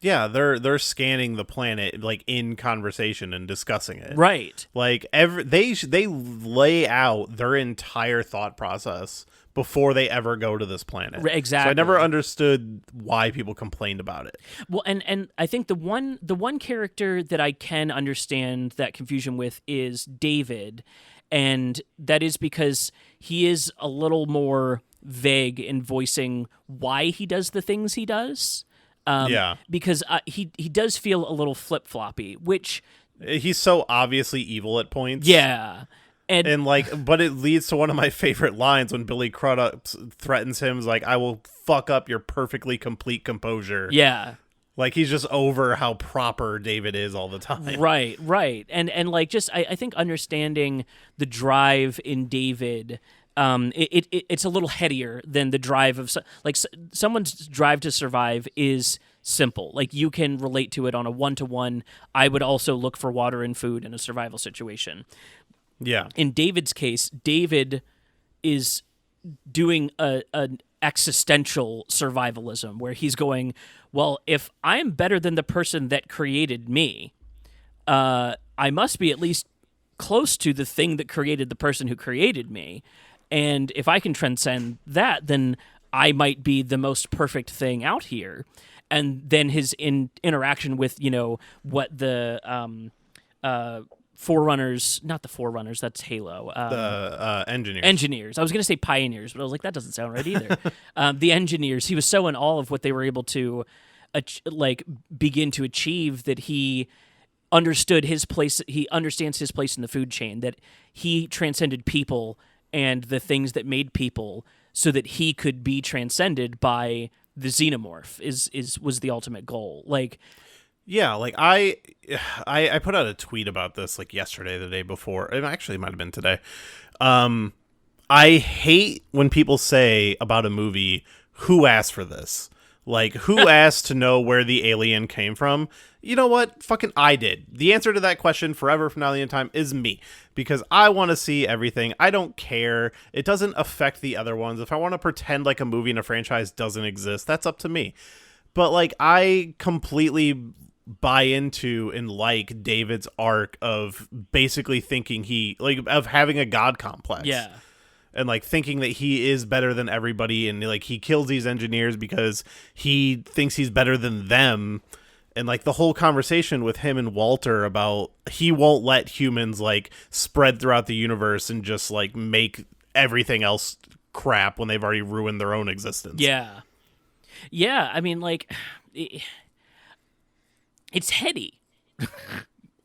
Yeah, they're scanning the planet like in conversation and discussing it. Right. Like they lay out their entire thought process before they ever go to this planet. Exactly. So I never understood why people complained about it. Well, and I think the one character that I can understand that confusion with is David, and that is because he is a little more vague in voicing why he does the things he does. Because he does feel a little flip-floppy, which he's so obviously evil at points. Yeah. And like, but it leads to one of my favorite lines when Billy Crudup threatens him, is like, I will fuck up your perfectly complete composure. Yeah. Like, he's just over how proper David is all the time. Right. And like, just, I think understanding the drive in David, it's a little headier than the drive of, like, someone's drive to survive is simple. Like, you can relate to it on a one-to-one. I would also look for water and food in a survival situation. Yeah. In David's case, David is doing an existential survivalism where he's going, well, if I'm better than the person that created me, I must be at least close to the thing that created the person who created me. And if I can transcend that, then I might be the most perfect thing out here. And then his interaction with, what the Forerunners, not the Forerunners, that's Halo. The engineers. Engineers. I was going to say pioneers, but I was like, that doesn't sound right either. The engineers, he was so in awe of what they were able to begin to achieve that he understood his place. He understands his place in the food chain, that he transcended people and the things that made people so that he could be transcended by the xenomorph was the ultimate goal. Like, yeah, like I put out a tweet about this like yesterday, the day before. It actually might have been today. I hate when people say about a movie, who asked for this? Like, who asked to know where the alien came from? You know what? Fucking I did. The answer to that question forever from now to the end of time is me. Because I want to see everything. I don't care. It doesn't affect the other ones. If I want to pretend like a movie in a franchise doesn't exist, that's up to me. But like I completely buy into and like David's arc of basically thinking of having a god complex. Yeah. And like thinking that he is better than everybody, and like he kills these engineers because he thinks he's better than them. And like the whole conversation with him and Walter about he won't let humans like spread throughout the universe and just like make everything else crap when they've already ruined their own existence. Yeah. Yeah, I mean, like, it's heady.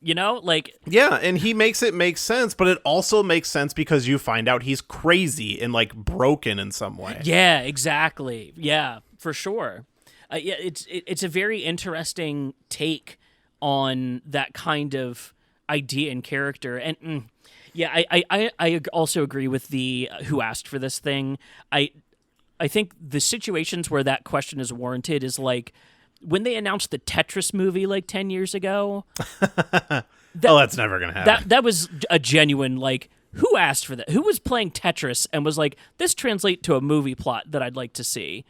You know? Like... Yeah, and he makes it make sense, but it also makes sense because you find out he's crazy and, like, broken in some way. Yeah, exactly. Yeah, for sure. Yeah, it's a very interesting take on that kind of idea and character. And, yeah, I also agree with the who asked for this thing. I think the situations where that question is warranted is like when they announced the Tetris movie like 10 years ago. That's never going to happen. That was a genuine, like, who asked for that? Who was playing Tetris and was like, this translate to a movie plot that I'd like to see?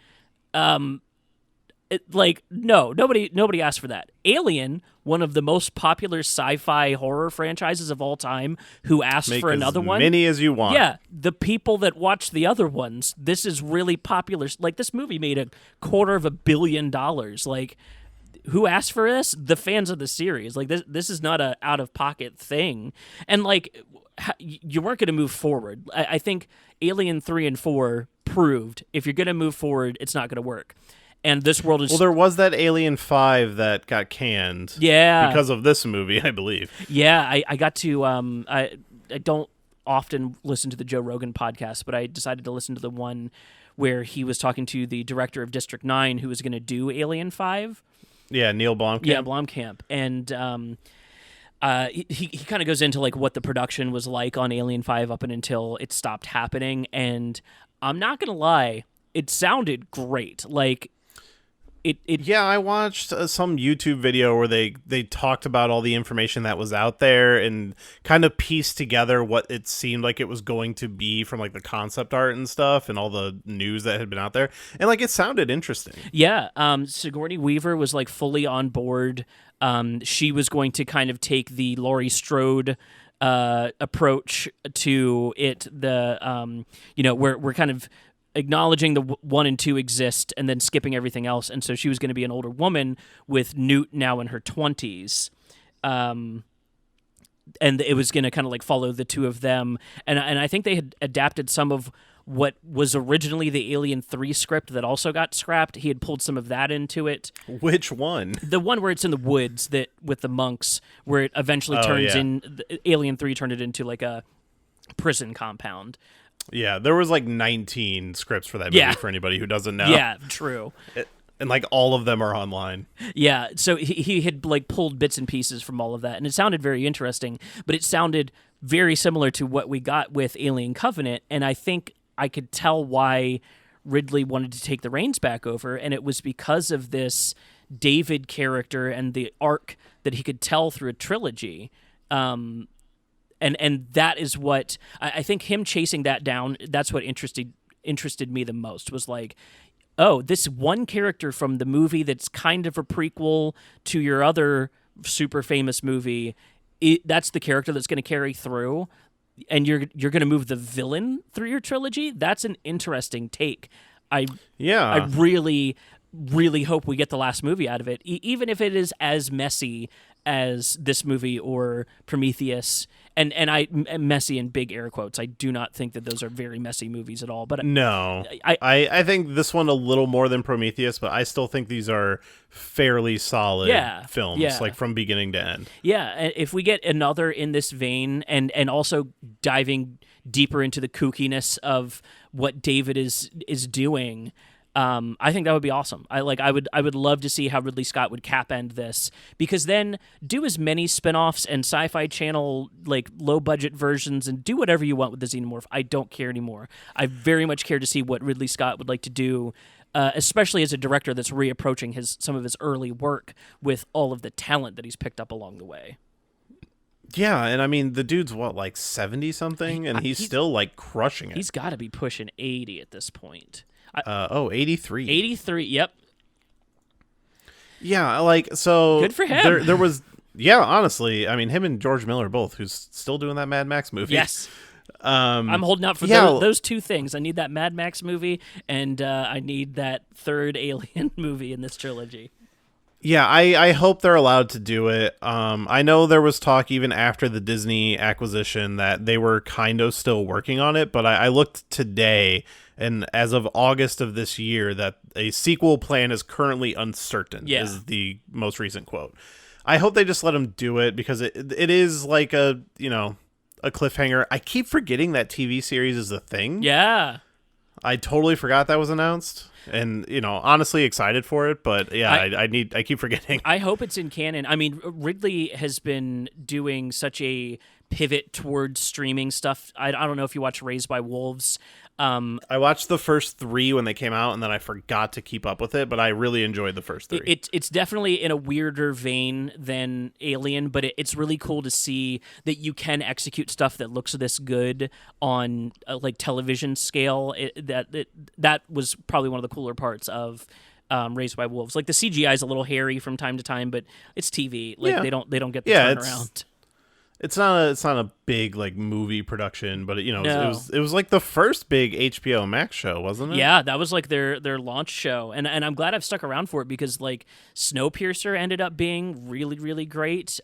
Nobody asked for that. Alien, one of the most popular sci-fi horror franchises of all time, who asked for another one. Make as many as you want. Yeah, the people that watched the other ones, this is really popular. Like, this movie made $250 million. Like, who asked for this? The fans of the series. Like, this is not a out-of-pocket thing. And, like, you weren't going to move forward. I think Alien 3 and 4 proved if you're going to move forward, it's not going to work. And this world is... Well, there was that Alien 5 that got canned. Yeah. Because of this movie, I believe. Yeah, I got to... I don't often listen to the Joe Rogan podcast, but I decided to listen to the one where he was talking to the director of District 9 who was going to do Alien 5. Yeah, Neil Blomkamp. Yeah, Blomkamp. And he kind of goes into like what the production was like on Alien 5 up and until it stopped happening. And I'm not going to lie, it sounded great. Like... Yeah, I watched some YouTube video where they talked about all the information that was out there and kind of pieced together what it seemed like it was going to be from like the concept art and stuff and all the news that had been out there. And like it sounded interesting. Yeah, Sigourney Weaver was like fully on board. She was going to kind of take the Laurie Strode approach to it. We're kind of acknowledging the 1 and 2 exist and then skipping everything else. And so she was going to be an older woman with Newt now in her 20s. And it was going to kind of like follow the two of them. And I think they had adapted some of what was originally the Alien 3 script that also got scrapped. He had pulled some of that into it. Which one? The one where it's in the woods that with the monks, where it eventually turns in... Alien 3 turned it into like a prison compound. Yeah, there was like 19 scripts for that movie for anybody who doesn't know. Yeah, true. And like all of them are online. Yeah, so he had like pulled bits and pieces from all of that, and it sounded very interesting, but it sounded very similar to what we got with Alien Covenant, and I think I could tell why Ridley wanted to take the reins back over, and it was because of this David character and the arc that he could tell through a trilogy. And that is what I think him chasing that down. That's what interested me the most. Was like, oh, this one character from the movie that's kind of a prequel to your other super famous movie. That's the character that's going to carry through, and you're going to move the villain through your trilogy. That's an interesting take. I really, really hope we get the last movie out of it, even if it is as messy as this movie or Prometheus. And I messy in big air quotes. I do not think that those are very messy movies at all. But no, I think this one a little more than Prometheus, but I still think these are fairly solid films, like from beginning to end. Yeah, and if we get another in this vein, and also diving deeper into the kookiness of what David is doing. I think that would be awesome. I would love to see how Ridley Scott would cap end this, because then do as many spinoffs and Sci-Fi Channel like low budget versions and do whatever you want with the Xenomorph. I don't care anymore. I very much care to see what Ridley Scott would like to do, especially as a director that's reapproaching some of his early work with all of the talent that he's picked up along the way. Yeah, and I mean the dude's like 70 something, and he's still like crushing it. He's got to be pushing 80 at this point. 83. 83, yep. Yeah, like, so Good for him. There was, yeah, honestly, I mean, him and George Miller both, who's still doing that Mad Max movie. Yes. I'm holding out for those two things. I need that Mad Max movie, and I need that third Alien movie in this trilogy. Yeah, I hope they're allowed to do it. I know there was talk even after the Disney acquisition that they were kind of still working on it, but I looked today, and as of August of this year, that a sequel plan is currently uncertain, is the most recent quote. I hope they just let them do it, because it is like a cliffhanger. I keep forgetting that TV series is a thing. Yeah. I totally forgot that was announced. And, honestly excited for it, but yeah, I keep forgetting. I hope it's in canon. I mean, Ridley has been doing such a pivot towards streaming stuff. I don't know if you watch Raised by Wolves. I watched the first 3 when they came out, and then I forgot to keep up with it, but I really enjoyed the first 3. It's definitely in a weirder vein than Alien, but it's really cool to see that you can execute stuff that looks this good on like television scale. That was probably one of the cooler parts of Raised by Wolves. Like the CGI is a little hairy from time to time, but it's TV. Like they don't get the turnaround. It's not a big like movie production, but it was like the first big HBO Max show, wasn't it? Yeah, that was like their launch show, and I'm glad I've stuck around for it, because like Snowpiercer ended up being really, really great.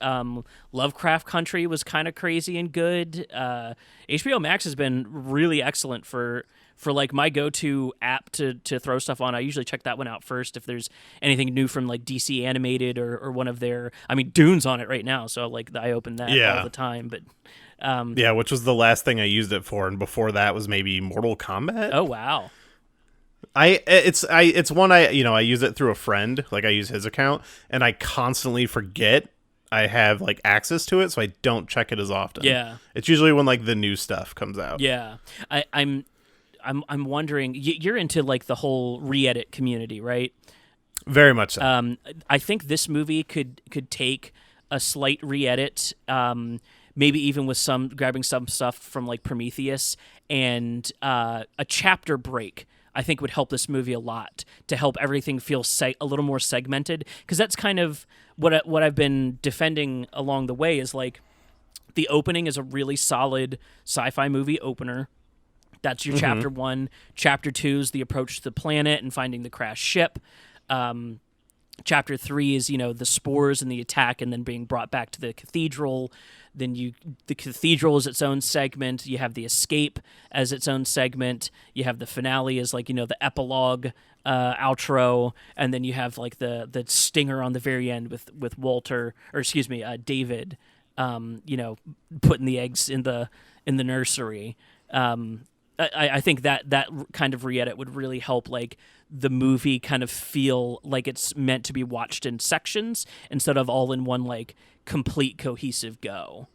Lovecraft Country was kind of crazy and good. HBO Max has been really excellent for like my go-to app to throw stuff on. I usually check that one out first if there's anything new from like DC Animated or one of their. I mean, Dune's on it right now, so like I open that all the time. But which was the last thing I used it for, and before that was maybe Mortal Kombat. Oh wow. It's one I use it through a friend, like I use his account, and I constantly forget I have like access to it, so I don't check it as often. Yeah, it's usually when like the new stuff comes out. Yeah, I'm wondering, you're into like the whole re-edit community, right? Very much so. I think this movie could take a slight re-edit, maybe even with grabbing some stuff from like Prometheus, and a chapter break. I think would help this movie a lot to help everything feel a little more segmented, because that's kind of what I've been defending along the way. Is like the opening is a really solid sci-fi movie opener. That's your chapter 1. Chapter 2 is the approach to the planet and finding the crashed ship. Chapter 3 is, the spores and the attack and then being brought back to the cathedral. Then the cathedral is its own segment. You have the escape as its own segment. You have the finale as like, the epilogue outro. And then you have like the stinger on the very end with Walter, or excuse me, David, putting the eggs in the nursery. I think that kind of re-edit would really help like the movie kind of feel like it's meant to be watched in sections instead of all in one like complete cohesive go.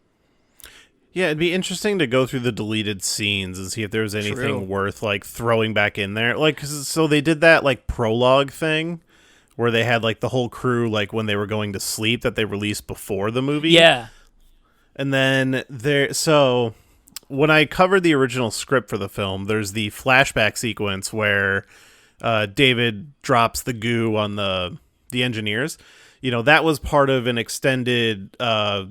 Yeah, it'd be interesting to go through the deleted scenes and see if there was anything worth like throwing back in there. Like, so they did that like prologue thing where they had like the whole crew like when they were going to sleep that they released before the movie. Yeah. And then when I covered the original script for the film, there's the flashback sequence where David drops the goo on the engineers. That was part of an extended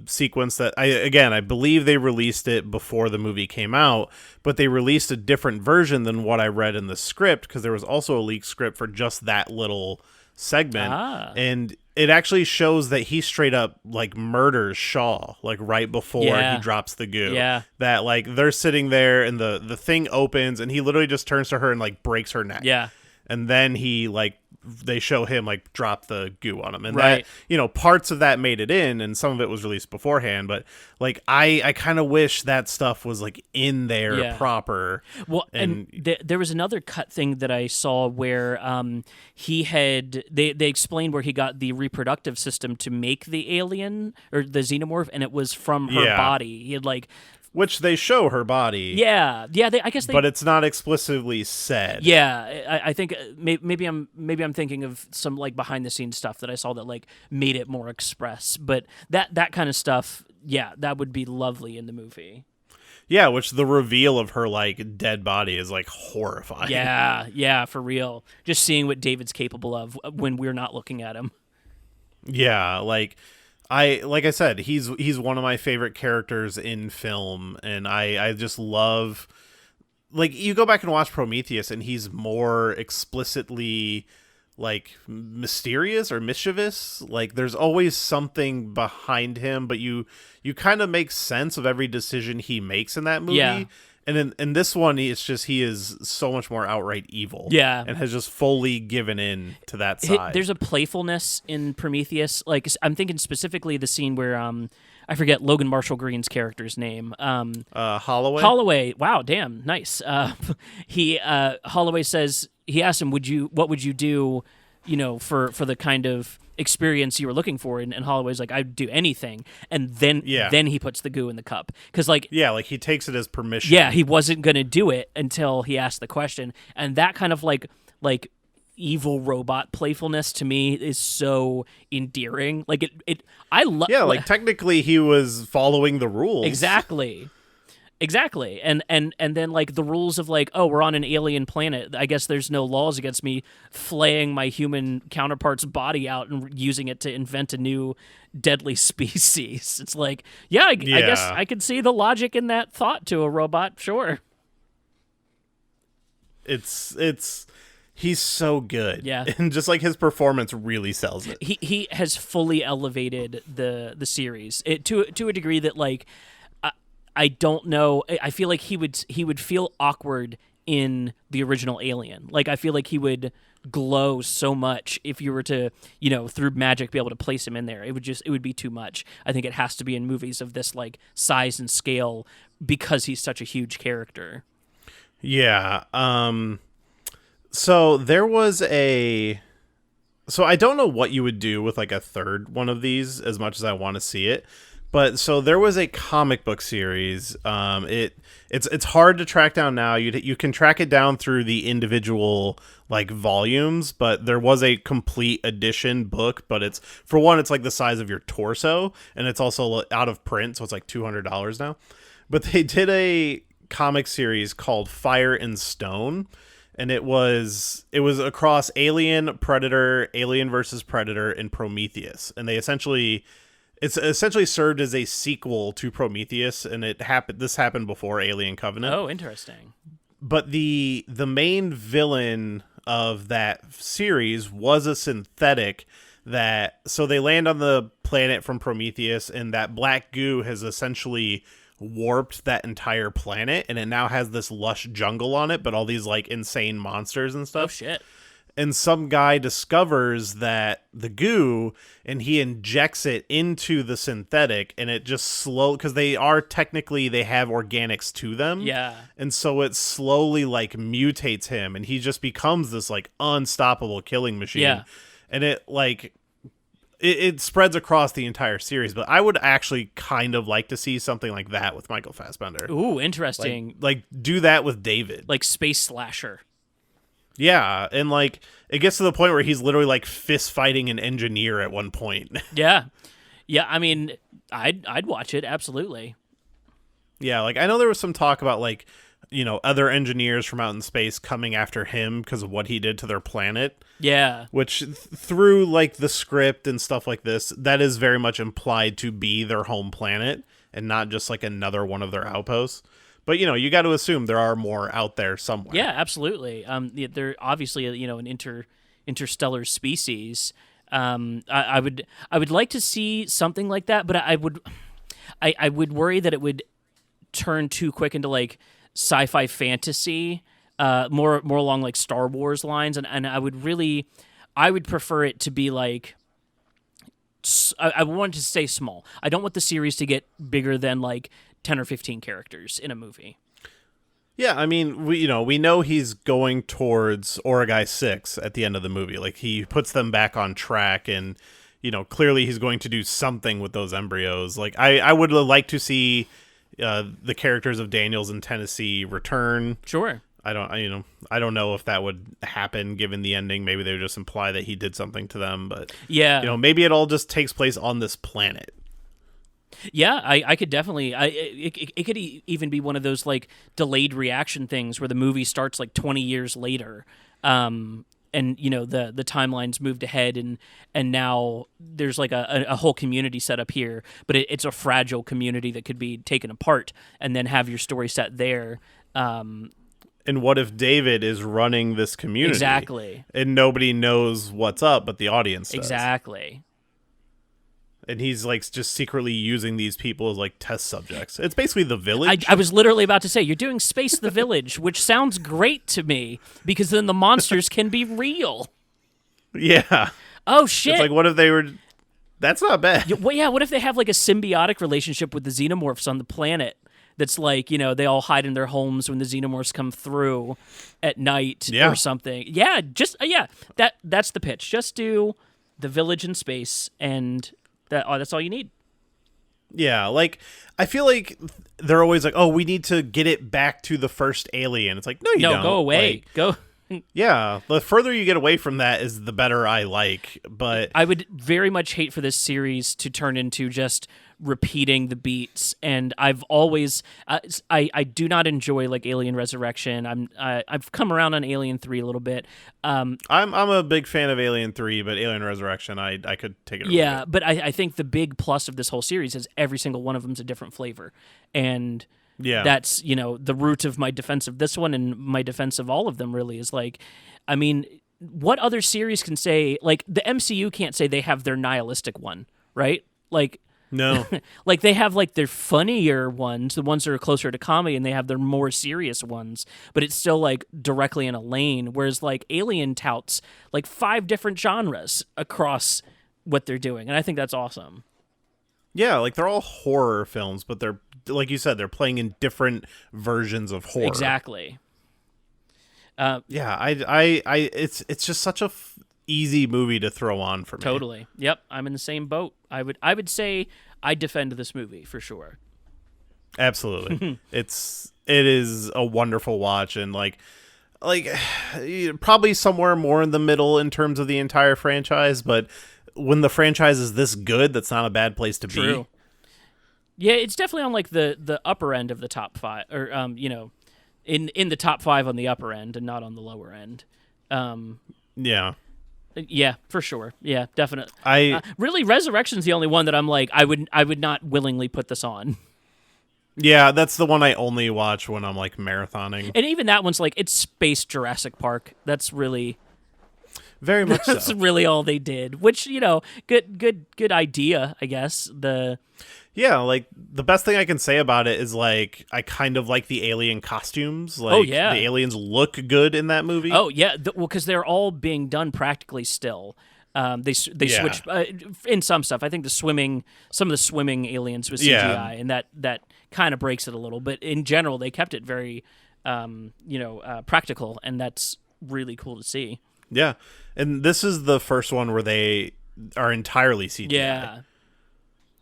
sequence that I believe they released it before the movie came out, but they released a different version than what I read in the script, because there was also a leaked script for just that little segment. And it actually shows that he straight up like murders Shaw like right before he drops the goo. Yeah. That like they're sitting there and the thing opens and he literally just turns to her and like breaks her neck. Yeah. And then they show him like drop the goo on him, and right. that parts of that made it in, and some of it was released beforehand. But like I kind of wish that stuff was like in there proper. Well, and there was another cut thing that I saw where they explained where he got the reproductive system to make the alien or the xenomorph, and it was from her body. He had like. Which they show her body. Yeah. I guess they. But it's not explicitly said. Yeah, I think maybe I'm thinking of some like behind the scenes stuff that I saw that like made it more express. But that kind of stuff, that would be lovely in the movie. Yeah, which the reveal of her like dead body is like horrifying. Yeah, for real. Just seeing what David's capable of when we're not looking at him. Yeah, like I said, he's one of my favorite characters in film, and I just love, like, you go back and watch Prometheus and he's more explicitly like mysterious or mischievous. Like there's always something behind him, but you kind of make sense of every decision he makes in that movie. Yeah. And in this one, it's just he is so much more outright evil. Yeah. And has just fully given in to that side. There's a playfulness in Prometheus. Like I'm thinking specifically the scene where I forget Logan Marshall Green's character's name. Holloway. Holloway. Wow, damn, nice. Holloway says, he asked him, what would you do, for the kind of experience you were looking for, and Holloway's like, I'd do anything, and then he puts the goo in the cup, because like he takes it as permission. Yeah, he wasn't gonna do it until he asked the question, and that kind of like evil robot playfulness to me is so endearing. Like I love. Yeah, like technically he was following the rules. Exactly. And then like the rules of like, oh, we're on an alien planet. I guess there's no laws against me flaying my human counterpart's body out and using it to invent a new deadly species. It's like, I guess I could see the logic in that thought to a robot. Sure. He's so good. Yeah. And just like his performance really sells it. He has fully elevated the series to a degree that like, I don't know. I feel like he would feel awkward in the original Alien. Like I feel like he would glow so much if you were to, through magic be able to place him in there. It would be too much. I think it has to be in movies of this like size and scale because he's such a huge character. Yeah. So there was so I don't know what you would do with like a third one of these as much as I want to see it. But so there was a comic book series. It's hard to track down now. You can track it down through the individual like volumes, but there was a complete edition book. But it's like the size of your torso, and it's also out of print, so it's like $200 now. But they did a comic series called Fire and Stone, and it was across Alien, Predator, Alien versus Predator, and Prometheus, and It's essentially served as a sequel to Prometheus, and this happened before Alien Covenant. Oh, interesting. But the main villain of that series was a synthetic so they land on the planet from Prometheus, and that black goo has essentially warped that entire planet, and it now has this lush jungle on it, but all these like insane monsters and stuff. Oh shit. And some guy discovers that the goo, and he injects it into the synthetic, and it just because they have organics to them. Yeah. And so it slowly like mutates him, and he just becomes this like unstoppable killing machine. Yeah. And it spreads across the entire series, but I would actually kind of like to see something like that with Michael Fassbender. Ooh, interesting. Like do that with David. Like space slasher. Yeah, and like it gets to the point where he's literally like fist fighting an engineer at one point. Yeah. I mean, I'd watch it absolutely. Yeah, like I know there was some talk about like other engineers from out in space coming after him because of what he did to their planet. Yeah, which through like the script and stuff like this, that is very much implied to be their home planet and not just like another one of their outposts. But, you got to assume there are more out there somewhere. Yeah, absolutely. They're obviously, an interstellar species. I would like to see something like that, but I would worry that it would turn too quick into like sci-fi fantasy, more along like Star Wars lines, and I would prefer it to be like. I want it to stay small. I don't want the series to get bigger than like 10 or 15 characters in a movie. Yeah, I mean, we know he's going towards Oragai 6 at the end of the movie. Like he puts them back on track, and clearly he's going to do something with those embryos. Like I would like to see the characters of Daniels and Tennessee return. Sure. I don't know if that would happen given the ending. Maybe they would just imply that he did something to them, but yeah, maybe it all just takes place on this planet. Yeah, I could definitely. It could even be one of those like delayed reaction things where the movie starts like 20 years later, and the timelines moved ahead, and now there's like a whole community set up here, but it's a fragile community that could be taken apart, and then have your story set there. And what if David is running this community? Exactly. And nobody knows what's up, but the audience does. Exactly. And he's like just secretly using these people as like test subjects. It's basically The Village. I was literally about to say, you're doing Space the Village, which sounds great to me, because then the monsters can be real. Yeah. Oh, shit. It's like, what if they were... That's not bad. Well, yeah, what if they have like a symbiotic relationship with the xenomorphs on the planet? That's like, they all hide in their homes when the xenomorphs come through at night or something. Yeah, that's the pitch. Just do The Village in space, and that's all you need. Yeah, like, I feel like they're always like, oh, we need to get it back to the first Alien. It's like, no, you don't. Go away. Like, Go. Yeah, the further you get away from that is the better I like. But I would very much hate for this series to turn into just repeating the beats, and I've always I do not enjoy like Alien Resurrection. I've come around on Alien 3 a little bit. I'm a big fan of Alien 3, but Alien Resurrection I could take it. Yeah, but I think the big plus of this whole series is every single one of them is a different flavor, and yeah, that's the root of my defense of this one, and my defense of all of them really is like, I mean, what other series can say, like the MCU can't say they have their nihilistic one, right? Like, no. like they have like their funnier ones, the ones that are closer to comedy, and they have their more serious ones, but it's still like directly in a lane, whereas like Alien touts like 5 different genres across what they're doing, and I think that's awesome. Yeah, like they're all horror films, but they're, like you said, they're playing in different versions of horror. Exactly. Yeah, I it's just such a easy movie to throw on for me. Totally. Yep, I'm in the same boat. I would say I defend this movie for sure. Absolutely. it is a wonderful watch, and like probably somewhere more in the middle in terms of the entire franchise, but when the franchise is this good, that's not a bad place to True. be. Yeah, it's definitely on like the upper end of the top 5, or in the top 5 on the upper end and not on the lower end. Yeah. Yeah, for sure. Yeah, definitely. Really, Resurrection's the only one that I'm like, I would not willingly put this on. Yeah, that's the one I only watch when I'm like marathoning. And even that one's like, it's Space Jurassic Park. That's really very much so. That's really all they did, which, good idea, I guess. Yeah, like the best thing I can say about it is like I kind of like the alien costumes. Like, oh yeah, the aliens look good in that movie. Oh yeah, well, because they're all being done practically still. They switch in some stuff. I think some of the swimming aliens was CGI, and that kind of breaks it a little. But in general, they kept it very, practical, and that's really cool to see. Yeah, and this is the first one where they are entirely CGI. Yeah.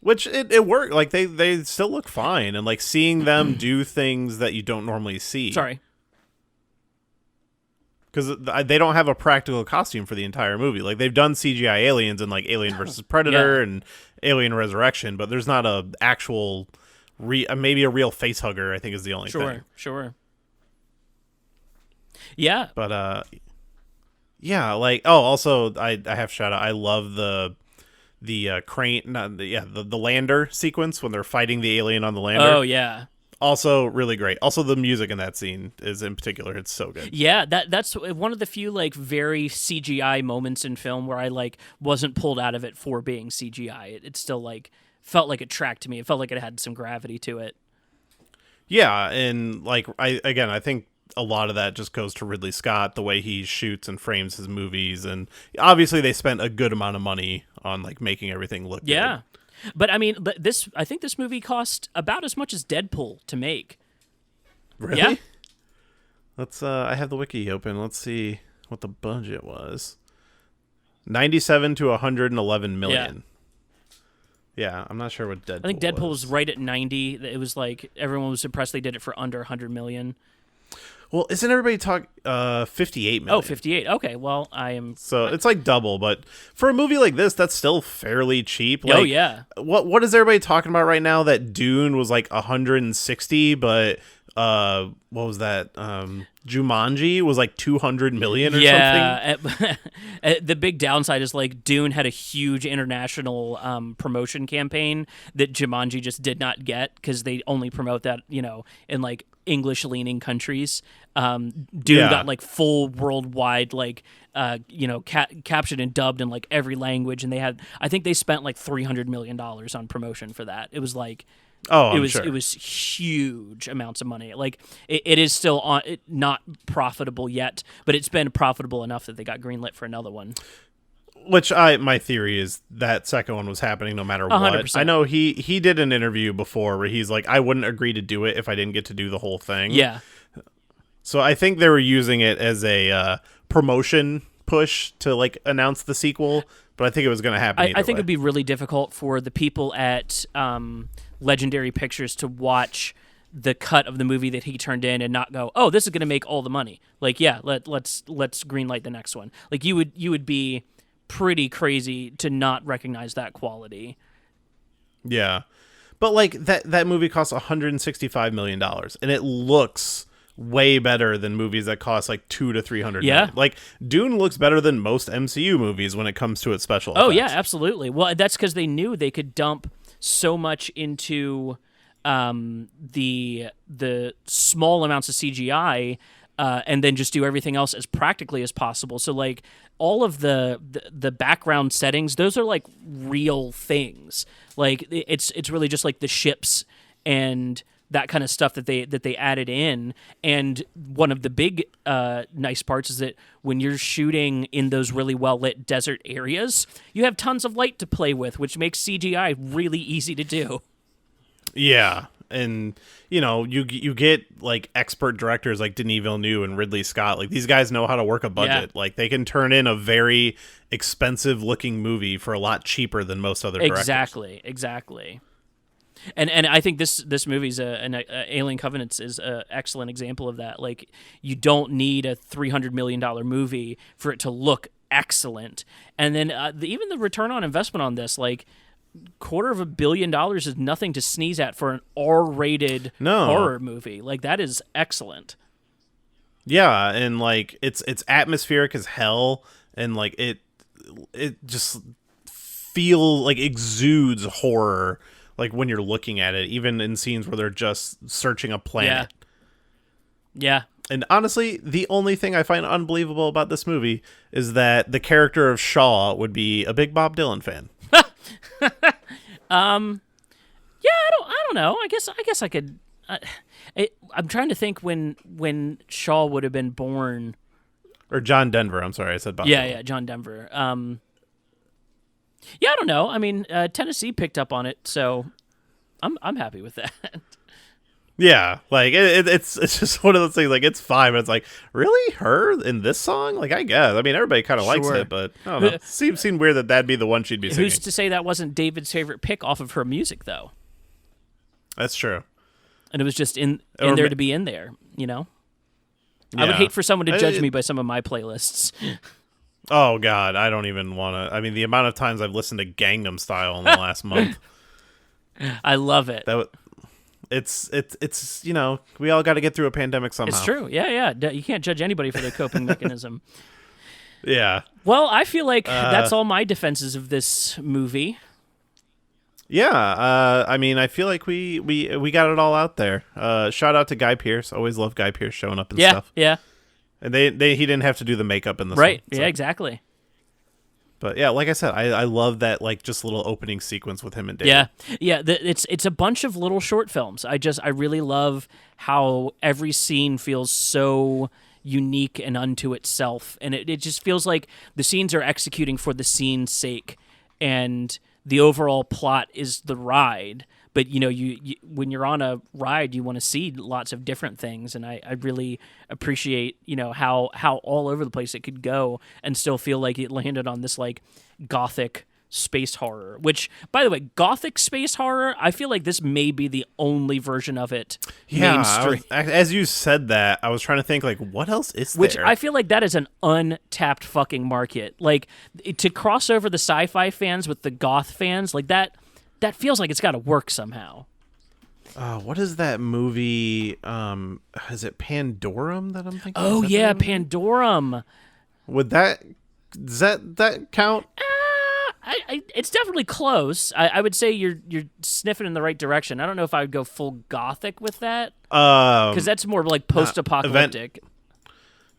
Which it worked. Like they still look fine, and like seeing them do things that you don't normally see. Sorry, because they don't have a practical costume for the entire movie. Like they've done CGI aliens in like Alien versus Predator and Alien Resurrection, but there's not a actual maybe a real face hugger. I think is the only thing. Sure. Yeah, but yeah. Like also I have shout out. I love the crane, the lander sequence when they're fighting the alien on the lander. Oh yeah, also really great. Also the music in that scene is in particular, it's so good. Yeah, that's one of the few like very CGI moments in film where I like wasn't pulled out of it for being CGI. It still like felt like it tracked to me. It felt like it had some gravity to it. Yeah, and like I think a lot of that just goes to Ridley Scott, the way he shoots and frames his movies, and obviously they spent a good amount of money on like making everything look good. But I mean, I think this movie cost about as much as Deadpool to make. Really? Yeah. Let's I have the wiki open. Let's see what the budget was. 97 to 111 million. Yeah, I'm not sure what Deadpool. I think Deadpool was right at 90. It was like everyone was impressed they did it for under 100 million. Well, isn't everybody talking 58 million? Oh, 58. Okay, well, I am... So it's like double, but for a movie like this, that's still fairly cheap. Like, oh, yeah. What is everybody talking about right now that Dune was like 160, but what was that? Jumanji was like 200 million or something. Yeah, the big downside is like Dune had a huge international promotion campaign that Jumanji just did not get because they only promote that in like English-leaning countries. Dune got like full worldwide captioned and dubbed in like every language, and I think they spent like $300 million on promotion for that. It was like. Oh, It was huge amounts of money. Like it is still not profitable yet, but it's been profitable enough that they got greenlit for another one. Which my theory is that second one was happening no matter what. 100%. I know he did an interview before where he's like, I wouldn't agree to do it if I didn't get to do the whole thing. Yeah. So I think they were using it as a promotion push to like announce the sequel, but I think it was going to happen. I think it'd be really difficult for the people at Legendary Pictures to watch the cut of the movie that he turned in and not go, oh, this is going to make all the money. Like, yeah, let's greenlight the next one. Like you would be pretty crazy to not recognize that quality. Yeah, but like that movie costs $165 million, and it looks way better than movies that cost like $200 to $300 million. Like Dune looks better than most MCU movies when it comes to its special effects. Oh yeah, absolutely. Well, that's because they knew they could dump so much into the small amounts of CGI and then just do everything else as practically as possible. So like all of the background settings, those are like real things. Like it's really just like the ships and that kind of stuff that they added in. And one of the big nice parts is that when you're shooting in those really well lit desert areas, you have tons of light to play with, which makes CGI really easy to do. Yeah, and you get like expert directors like Denis Villeneuve and Ridley Scott. Like these guys know how to work a budget. Yeah. Like they can turn in a very expensive looking movie for a lot cheaper than most other directors. Exactly. And I think this movie's Alien Covenants is an excellent example of that. Like you don't need a $300 million movie for it to look excellent. And then even the return on investment on this, like $250 million is nothing to sneeze at for an R-rated horror movie. Like that is excellent. Yeah, and like it's atmospheric as hell, and like it just exudes horror. Like when you're looking at it, even in scenes where they're just searching a planet. Yeah. And honestly, the only thing I find unbelievable about this movie is that the character of Shaw would be a big Bob Dylan fan. I don't know. I guess I could. I'm trying to think when Shaw would have been born. Or John Denver. I'm sorry, I said Bob. Yeah, John Denver. Yeah, I don't know. I mean, Tennessee picked up on it, so I'm happy with that. Yeah, like it's just one of those things. Like it's fine, but it's like really her in this song. Like I guess. I mean, everybody kind of likes it, but I don't know. Seemed weird that'd be the one she'd be singing. Who's to say that wasn't David's favorite pick off of her music, though? That's true. And it was just in there to be in there, Yeah. I would hate for someone to judge me by some of my playlists. Oh God, I don't even want to. I mean, the amount of times I've listened to Gangnam Style in the last month. I love it. It's we all got to get through a pandemic somehow. It's true. Yeah. You can't judge anybody for their coping mechanism. Yeah. Well, I feel like that's all my defenses of this movie. Yeah. I mean, I feel like we got it all out there. Shout out to Guy Pearce. Always love Guy Pearce showing up and stuff. Yeah. And he didn't have to do the makeup in this right. one. So. Yeah, exactly. But yeah, like I said, I love that like just little opening sequence with him and David. Yeah. It's a bunch of little short films. I really love how every scene feels so unique and unto itself, and it just feels like the scenes are executing for the scene's sake, and the overall plot is the ride. But you when you're on a ride, you want to see lots of different things, and I really appreciate how all over the place it could go and still feel like it landed on this like gothic space horror. Which, by the way, gothic space horror, I feel like this may be the only version of it. Yeah, mainstream. As you said that, I was trying to think like what else is there? Which I feel like that is an untapped fucking market. Like to cross over the sci-fi fans with the goth fans, like that feels like it's got to work somehow. What is that movie? Is it Pandorum that I'm thinking? Oh Is that yeah, the name of it? Pandorum. Does that count? It's definitely close. I would say you're sniffing in the right direction. I don't know if I would go full gothic with that because that's more like post-apocalyptic.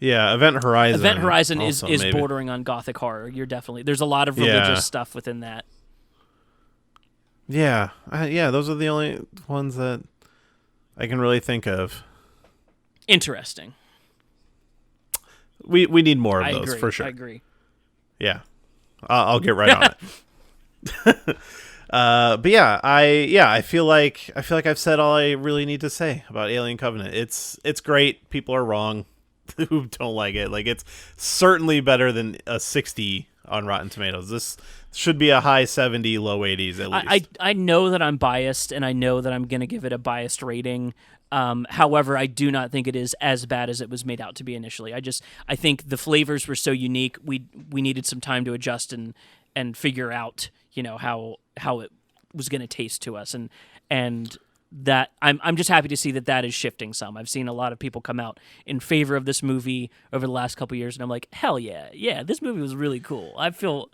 Event Horizon. Event Horizon is also, maybe. bordering on gothic horror. There's a lot of religious stuff within that. Yeah, those are the only ones that I can really think of. Interesting. We need more of those agree. for sure. I agree. Yeah, I'll get right on it. But I feel like I've said all I really need to say about Alien Covenant. It's great. People are wrong who don't like it. Like, it's certainly better than a 60 on Rotten Tomatoes. This should be a high 70, low 80s at least. I know that I'm biased, and I know that I'm going to give it a biased rating. However, I do not think it is as bad as it was made out to be initially. I think the flavors were so unique. We needed some time to adjust and figure out, how it was going to taste to us, and that I'm just happy to see that is shifting some. I've seen a lot of people come out in favor of this movie over the last couple of years, and I'm like, hell yeah, this movie was really cool. I feel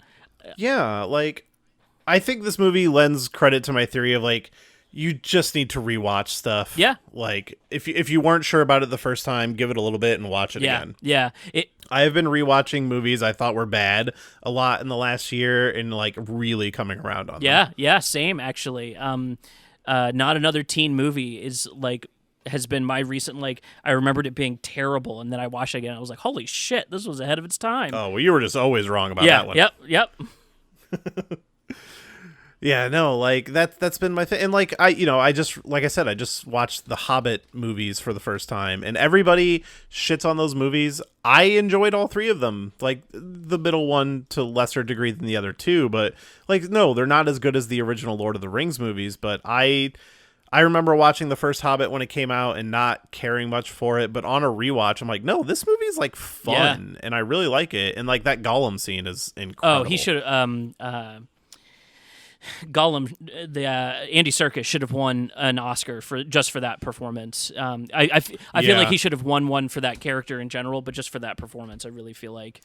I think this movie lends credit to my theory of like, you just need to rewatch stuff. Yeah. Like, if you weren't sure about it the first time, give it a little bit and watch it again. Yeah. I have been rewatching movies I thought were bad a lot in the last year and like really coming around on them. Yeah, same actually. Not Another Teen Movie has been my recent, I remembered it being terrible, and then I watched it again and I was like, holy shit, this was ahead of its time. Oh, well, you were just always wrong about that one. Yep. Yeah, no, like that's been my thing. And like I just watched the Hobbit movies for the first time, and everybody shits on those movies. I enjoyed all three of them, like the middle one to lesser degree than the other two, but like no, they're not as good as the original Lord of the Rings movies, but I remember watching the first Hobbit when it came out and not caring much for it, but on a rewatch, I'm like, no, this movie's like fun, and I really like it, and like that Gollum scene is incredible. Oh, he should Gollum, Andy Serkis should have won an Oscar for that performance. I feel like he should have won one for that character in general, but just for that performance, I really feel like.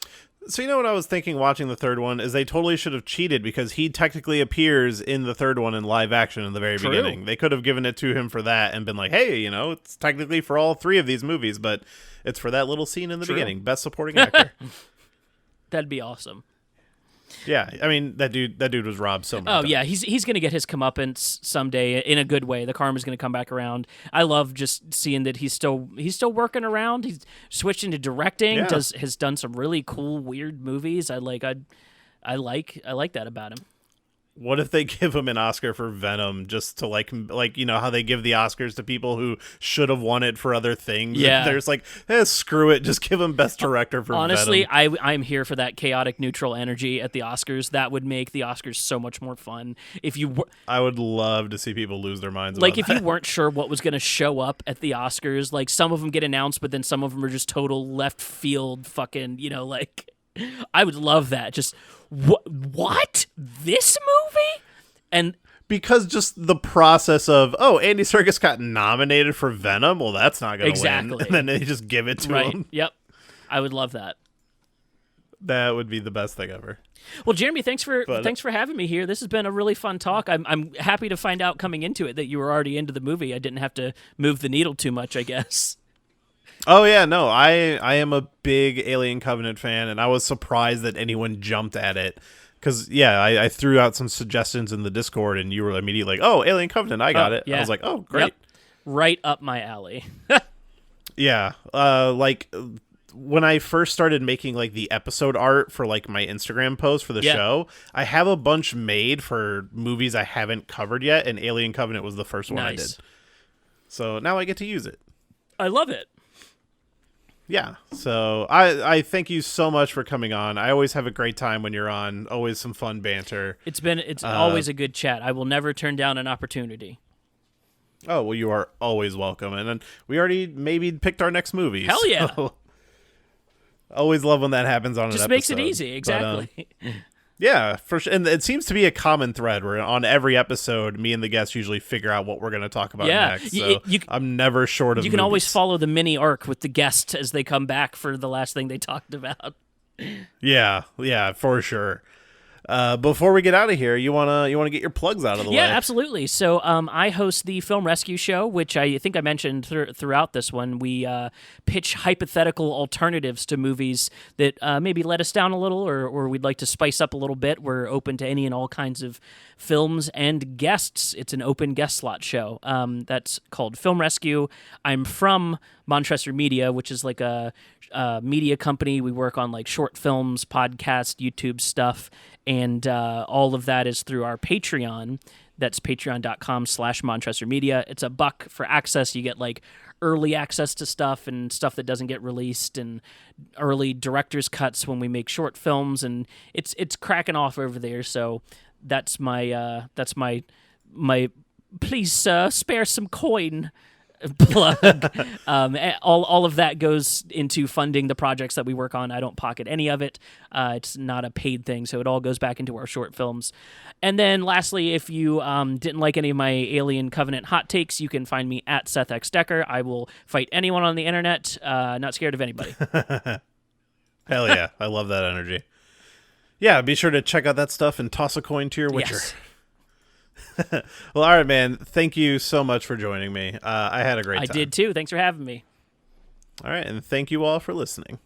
So what I was thinking watching the third one is they totally should have cheated because he technically appears in the third one in live action in the very beginning. They could have given it to him for that and been like, hey, it's technically for all three of these movies, but it's for that little scene in the beginning. Best supporting actor. That'd be awesome. Yeah, I mean that dude was robbed so much. Oh yeah, he's gonna get his comeuppance someday in a good way. The karma's gonna come back around. I love just seeing that he's still working around. He's switched into directing. Has done some really cool weird movies. I like that about him. What if they give him an Oscar for Venom just to like how they give the Oscars to people who should have won it for other things? Yeah. They're just like, screw it, just give him Best Director for Honestly, Venom. I'm here for that chaotic neutral energy at the Oscars. That would make the Oscars so much more fun. I would love to see people lose their minds like about if that. you weren't sure what was going to show up at the Oscars, like some of them get announced, but then some of them are just total left field fucking, I would love that. Just what? This movie? And because just the process of, Andy Serkis got nominated for Venom, well, that's not going to win. And then they just give it to him. Yep. I would love that. That would be the best thing ever. Well, Jeremy, thanks for having me here. This has been a really fun talk. I'm happy to find out coming into it that you were already into the movie. I didn't have to move the needle too much, I guess. Oh, yeah, no, I am a big Alien Covenant fan, and I was surprised that anyone jumped at it. Because, I threw out some suggestions in the Discord, and you were immediately like, Alien Covenant, I got it. Yeah. I was like, oh, great. Yep. Right up my alley. Yeah. When I first started making, the episode art for, my Instagram post for the show, I have a bunch made for movies I haven't covered yet, and Alien Covenant was the first one I did. So now I get to use it. I love it. Yeah, so I thank you so much for coming on. I always have a great time when you're on. Always some fun banter. It's always a good chat. I will never turn down an opportunity. Oh, well, you are always welcome. And then we already maybe picked our next movie. Hell yeah. So always love when that happens on an episode. Just makes it easy, exactly. Yeah, for sure. And it seems to be a common thread where on every episode, me and the guests usually figure out what we're going to talk about next. So I'm never short of You can movies. always follow the mini arc with the guests as they come back for the last thing they talked about. Yeah, for sure. Before we get out of here, you wanna get your plugs out of the way? Yeah, absolutely. So I host the Film Rescue Show, which I think I mentioned throughout this one. We pitch hypothetical alternatives to movies that maybe let us down a little or we'd like to spice up a little bit. We're open to any and all kinds of films and guests. It's an open guest slot show. That's called Film Rescue. I'm from Montressor Media, which is like a media company. We work on like short films, podcast, YouTube stuff, and all of that is through our Patreon. That's patreon.com/Montressor Media. It's $1 for access. You get like early access to stuff and stuff that doesn't get released, and early director's cuts when we make short films, and it's cracking off over there. So that's my please spare some coin plug. All of that goes into funding the projects that we work on. I don't pocket any of it. It's not a paid thing, so it all goes back into our short films. And then lastly, if you didn't like any of my Alien Covenant hot takes, you can find me at Seth Decker. I will fight anyone on the internet, not scared of anybody. Hell yeah. I love that energy. Yeah, be sure to check out that stuff and toss a coin to your Witcher. Yes. Well, all right, man. Thank you so much for joining me. I had a great time. I did too. Thanks for having me. All right, and thank you all for listening.